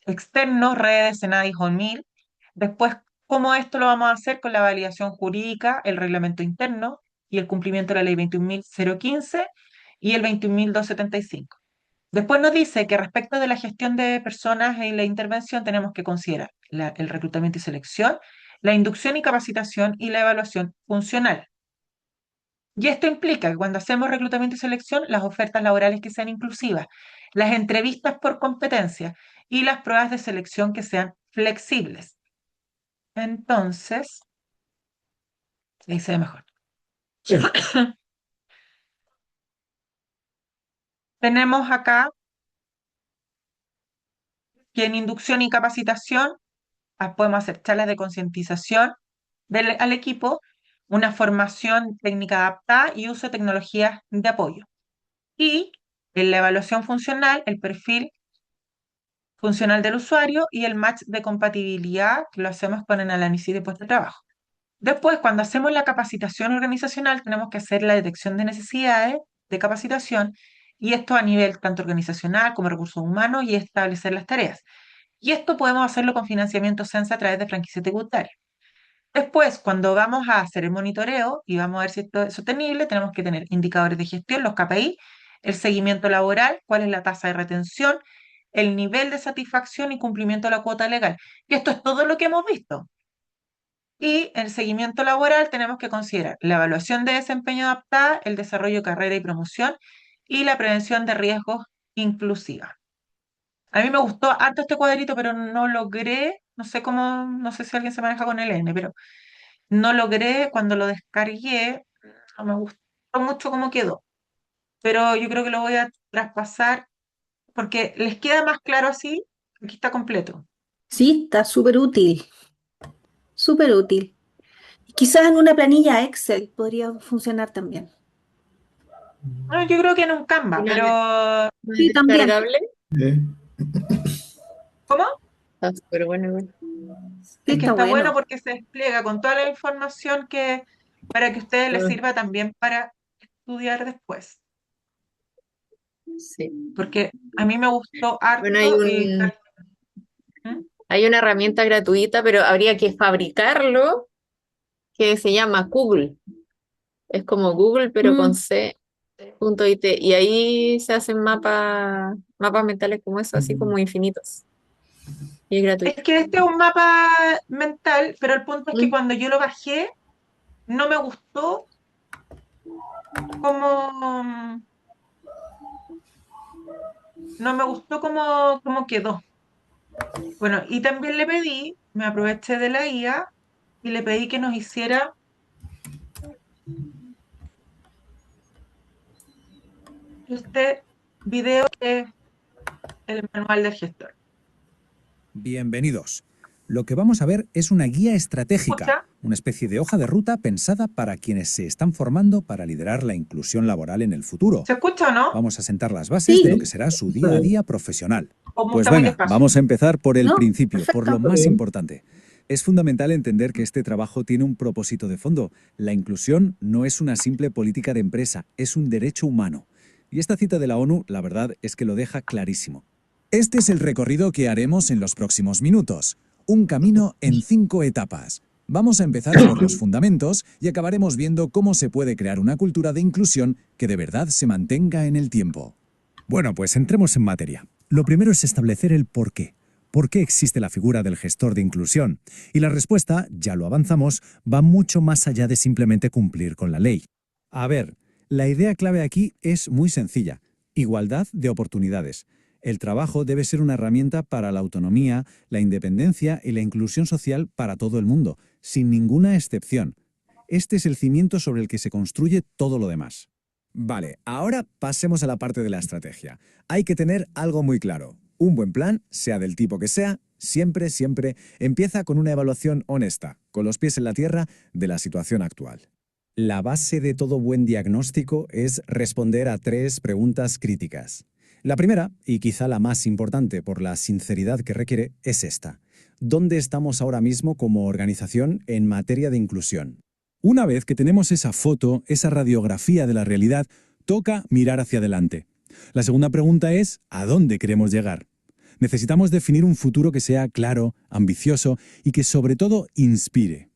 externos, redes, Senada y Mil. Después, cómo esto lo vamos a hacer con la validación jurídica, el reglamento interno y el cumplimiento de la ley 21.015 y el 21.275. Después nos dice que respecto de la gestión de personas y la intervención tenemos que considerar el reclutamiento y selección, la inducción y capacitación y la evaluación funcional. Y esto implica que cuando hacemos reclutamiento y selección, las ofertas laborales que sean inclusivas, las entrevistas por competencia y las pruebas de selección que sean flexibles. Entonces, ahí se ve mejor. Tenemos acá que en inducción y capacitación podemos hacer charlas de concientización al equipo, una formación técnica adaptada y uso de tecnologías de apoyo. Y en la evaluación funcional, el perfil funcional del usuario y el match de compatibilidad que lo hacemos con el análisis de puesto de trabajo. Después, cuando hacemos la capacitación organizacional, tenemos que hacer la detección de necesidades de capacitación y esto a nivel tanto organizacional como recursos humanos y establecer las tareas. Y esto podemos hacerlo con financiamiento CENSA a través de franquicias tributarias. Después, cuando vamos a hacer el monitoreo y vamos a ver si esto es sostenible, tenemos que tener indicadores de gestión, los KPI, el seguimiento laboral, cuál es la tasa de retención, el nivel de satisfacción y cumplimiento de la cuota legal. Y esto es todo lo que hemos visto. Y en el seguimiento laboral tenemos que considerar la evaluación de desempeño adaptada, el desarrollo de carrera y promoción y la prevención de riesgos inclusiva. A mí me gustó harto este cuadrito, pero no logré, no sé cómo, no sé si alguien se maneja con el N, pero no logré, cuando lo descargué, no me gustó mucho cómo quedó. Pero yo creo que lo voy a traspasar porque les queda más claro así. Aquí está completo. Sí, está súper útil, súper útil. Quizás en una planilla Excel podría funcionar también. No, yo creo que en un Canva, Una, pero una Sí, también. descargable. Eh, ¿cómo? Está súper bueno, igual. Sí, Es que está está bueno bueno. porque se despliega con toda la información que para que a ustedes les Ah, sirva también para estudiar después. sí. Porque a mí me gustó Bueno, hay harto ¿Mm? hay una herramienta gratuita, pero habría que fabricarlo, que se llama Google. Es como Google, pero con Mm, C.it. Y ahí se hacen mapas mentales como eso, así como infinitos. Y es Es gratuito. que este es un mapa mental, pero el punto es que Mm. cuando yo lo bajé, no me gustó cómo, no me gustó cómo quedó. Bueno, y también le pedí, me aproveché de la IA y le pedí que nos hiciera este video que es el manual del gestor. Bienvenidos. Lo que vamos a ver es una guía estratégica, ¿Escucha? una especie de hoja de ruta pensada para quienes se están formando para liderar la inclusión laboral en el futuro. ¿Se escucha o no? Vamos a sentar las bases de lo que será su día a día profesional. ¿O Pues está muy venga, despacio? vamos a empezar por el ¿no? principio, por lo Perfecto. más importante. Es fundamental entender que este trabajo tiene un propósito de fondo. La inclusión no es una simple política de empresa, es un derecho humano. Y esta cita de la ONU, la verdad, es que lo deja clarísimo. Este es el recorrido que haremos en los próximos minutos. Un camino en 5 etapas. Vamos a empezar por los fundamentos y acabaremos viendo cómo se puede crear una cultura de inclusión que de verdad se mantenga en el tiempo. Bueno, pues entremos en materia. Lo primero es establecer el por qué. ¿Por qué existe la figura del gestor de inclusión? Y la respuesta, ya lo avanzamos, va mucho más allá de simplemente cumplir con la ley. A ver, la idea clave aquí es muy sencilla. Igualdad de oportunidades. El trabajo debe ser una herramienta para la autonomía, la independencia y la inclusión social para todo el mundo, sin ninguna excepción. Este es el cimiento sobre el que se construye todo lo demás. Vale, ahora pasemos a la parte de la estrategia. Hay que tener algo muy claro. Un buen plan, sea del tipo que sea, siempre empieza con una evaluación honesta, con los pies en la tierra de la situación actual. La base de todo buen diagnóstico es responder a 3 preguntas críticas. La primera, y quizá la más importante por la sinceridad que requiere, es esta. ¿Dónde estamos ahora mismo como organización en materia de inclusión? Una vez que tenemos esa foto, esa radiografía de la realidad, toca mirar hacia adelante. La segunda pregunta es, ¿a dónde queremos llegar? Necesitamos definir un futuro que sea claro, ambicioso y que sobre todo inspire.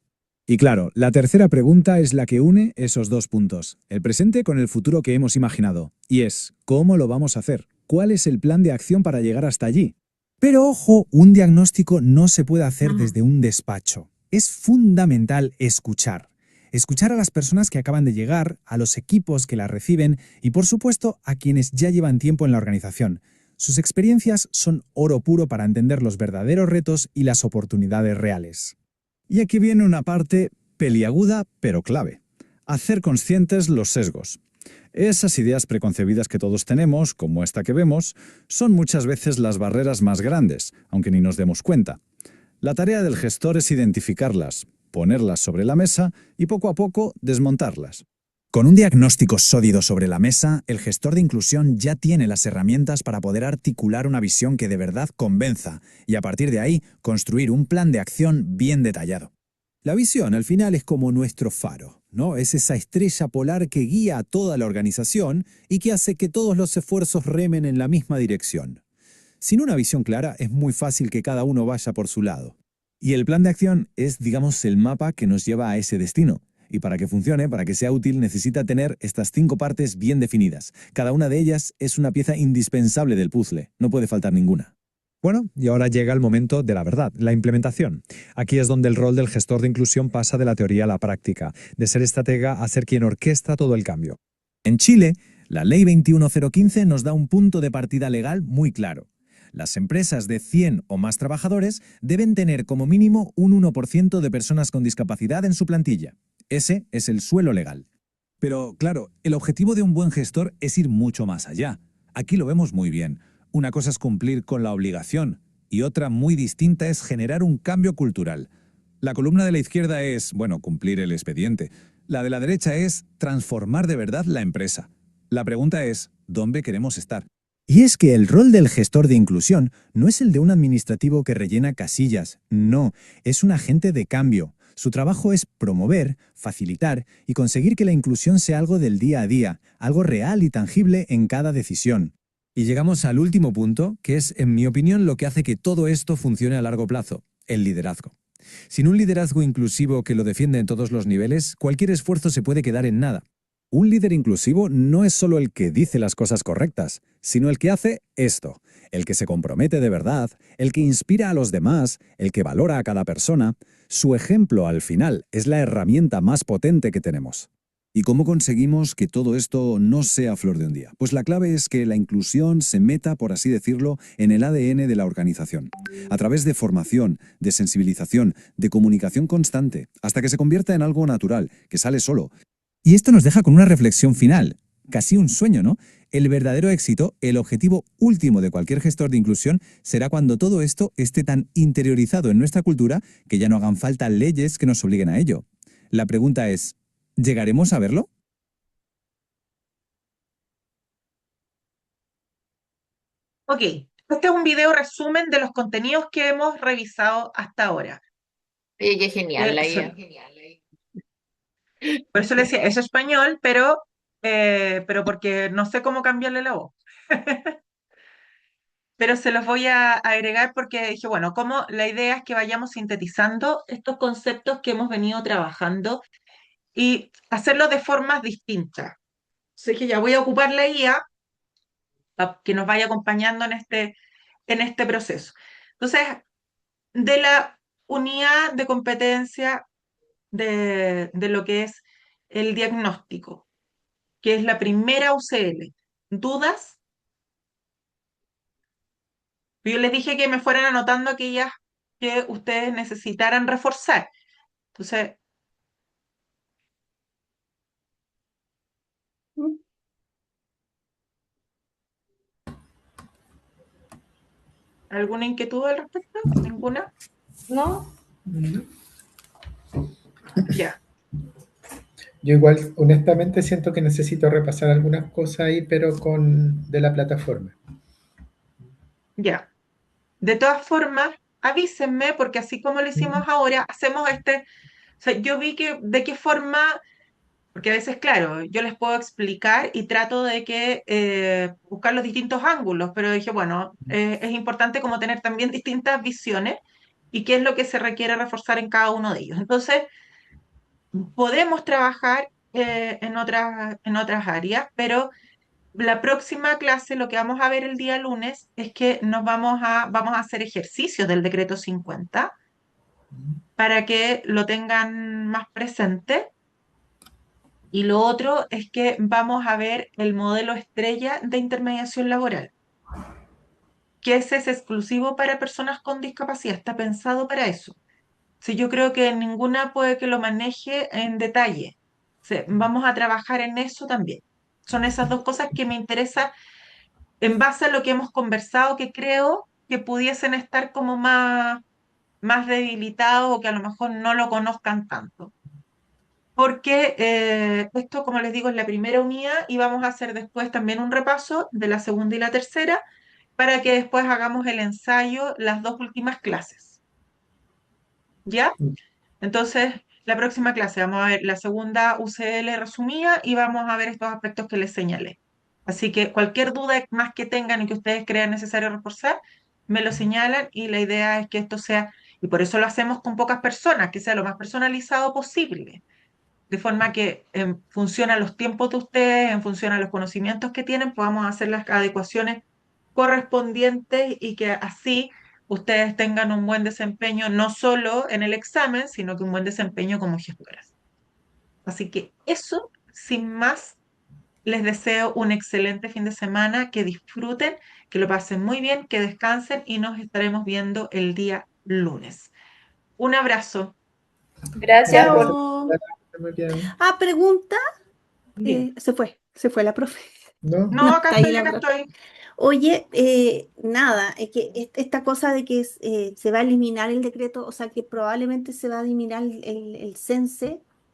Y claro, la tercera pregunta es la que une esos 2 puntos, el presente con el futuro que hemos imaginado, y es, ¿cómo lo vamos a hacer? ¿Cuál es el plan de acción para llegar hasta allí? Pero ojo, un diagnóstico no se puede hacer desde un despacho. Es fundamental escuchar. Escuchar a las personas que acaban de llegar, a los equipos que la reciben y, por supuesto, a quienes ya llevan tiempo en la organización. Sus experiencias son oro puro para entender los verdaderos retos y las oportunidades reales. Y aquí viene una parte peliaguda, pero clave. Hacer conscientes los sesgos. Esas ideas preconcebidas que todos tenemos, como esta que vemos, son muchas veces las barreras más grandes, aunque ni nos demos cuenta. La tarea del gestor es identificarlas, ponerlas sobre la mesa y poco a poco desmontarlas. Con un diagnóstico sólido sobre la mesa, el gestor de inclusión ya tiene las herramientas para poder articular una visión que de verdad convenza y a partir de ahí construir un plan de acción bien detallado. La visión al final es como nuestro faro, ¿no? Es esa estrella polar que guía a toda la organización y que hace que todos los esfuerzos remen en la misma dirección. Sin una visión clara es muy fácil que cada uno vaya por su lado. Y el plan de acción es, digamos, el mapa que nos lleva a ese destino. Y para que funcione, para que sea útil, necesita tener estas 5 partes bien definidas. Cada una de ellas es una pieza indispensable del puzzle, no puede faltar ninguna. Bueno, y ahora llega el momento de la verdad, la implementación. Aquí es donde el rol del gestor de inclusión pasa de la teoría a la práctica, de ser estratega a ser quien orquesta todo el cambio. En Chile, la Ley 21015 nos da un punto de partida legal muy claro. Las empresas de 100 o más trabajadores deben tener como mínimo un 1% de personas con discapacidad en su plantilla. Ese es el suelo legal. Pero, claro, el objetivo de un buen gestor es ir mucho más allá. Aquí lo vemos muy bien. Una cosa es cumplir con la obligación y otra muy distinta es generar un cambio cultural. La columna de la izquierda es, bueno, cumplir el expediente. La de la derecha es transformar de verdad la empresa. La pregunta es, ¿dónde queremos estar? Y es que el rol del gestor de inclusión no es el de un administrativo que rellena casillas, no, es un agente de cambio. Su trabajo es promover, facilitar y conseguir que la inclusión sea algo del día a día, algo real y tangible en cada decisión. Y llegamos al último punto, que es, en mi opinión, lo que hace que todo esto funcione a largo plazo, el liderazgo. Sin un liderazgo inclusivo que lo defiende en todos los niveles, cualquier esfuerzo se puede quedar en nada. Un líder inclusivo no es solo el que dice las cosas correctas, sino el que hace esto, el que se compromete de verdad, el que inspira a los demás, el que valora a cada persona. Su ejemplo, al final, es la herramienta más potente que tenemos. ¿Y cómo conseguimos que todo esto no sea flor de un día? Pues la clave es que la inclusión se meta, por así decirlo, en el ADN de la organización, a través de formación, de sensibilización, de comunicación constante, hasta que se convierta en algo natural, que sale solo. Y esto nos deja con una reflexión final, casi un sueño, ¿no? El verdadero éxito, el objetivo último de cualquier gestor de inclusión, será cuando todo esto esté tan interiorizado en nuestra cultura que ya no hagan falta leyes que nos obliguen a ello. La pregunta es, ¿llegaremos a verlo? Ok, este es un video resumen de los contenidos que hemos revisado hasta ahora. Oye, qué genial la IA. Por eso le decía, es español, pero porque no sé cómo cambiarle la voz. Pero se los voy a agregar porque dije, bueno, como la idea es que vayamos sintetizando estos conceptos que hemos venido trabajando y hacerlo de formas distintas. Así que ya voy a ocupar la IA para que nos vaya acompañando en este proceso. Entonces, de la unidad de competencia de lo que es el diagnóstico, que es la primera UCL. ¿Dudas? Yo les dije que me fueran anotando aquellas que ustedes necesitaran reforzar. Entonces, ¿alguna inquietud al respecto? ¿Ninguna? ¿No? Ya. Yo igual, honestamente, siento que necesito repasar algunas cosas ahí, pero de la plataforma. Ya. De todas formas, avísenme, porque así como lo hicimos ahora, hacemos o sea, yo vi que de qué forma, porque a veces, claro, yo les puedo explicar y trato de que buscar los distintos ángulos, pero dije, bueno, es importante como tener también distintas visiones y qué es lo que se requiere reforzar en cada uno de ellos. Entonces, podemos trabajar en otras áreas, pero la próxima clase, lo que vamos a ver el día lunes, es que vamos a hacer ejercicios del decreto 50 para que lo tengan más presente. Y lo otro es que vamos a ver el modelo estrella de intermediación laboral, que ese es exclusivo para personas con discapacidad, está pensado para eso. Sí, yo creo que ninguna puede que lo maneje en detalle. Sí, vamos a trabajar en eso también. Son esas dos cosas que me interesa en base a lo que hemos conversado, que creo que pudiesen estar como más debilitados o que a lo mejor no lo conozcan tanto. Porque esto, como les digo, es la primera unidad y vamos a hacer después también un repaso de la segunda y la tercera para que después hagamos el ensayo las dos últimas clases. ¿Ya? Entonces, la próxima clase vamos a ver la segunda UCL resumida y vamos a ver estos aspectos que les señalé. Así que cualquier duda más que tengan y que ustedes crean necesario reforzar, me lo señalan y la idea es que esto sea, y por eso lo hacemos con pocas personas, que sea lo más personalizado posible, de forma que en función a los tiempos de ustedes, en función a los conocimientos que tienen, podamos hacer las adecuaciones correspondientes y que así ustedes tengan un buen desempeño no solo en el examen, sino que un buen desempeño como gestoras. Así que eso, sin más, les deseo un excelente fin de semana, que disfruten, que lo pasen muy bien, que descansen y nos estaremos viendo el día lunes. Un abrazo. Gracias por... Chao. Muy bien. Ah, pregunta. Dime. Se fue la profe. ¿No? No, acá Está ahí estoy, la acá profe. estoy. Oye, nada, es que esta cosa de que se va a eliminar el decreto, o sea, que probablemente se va a eliminar el CENSE,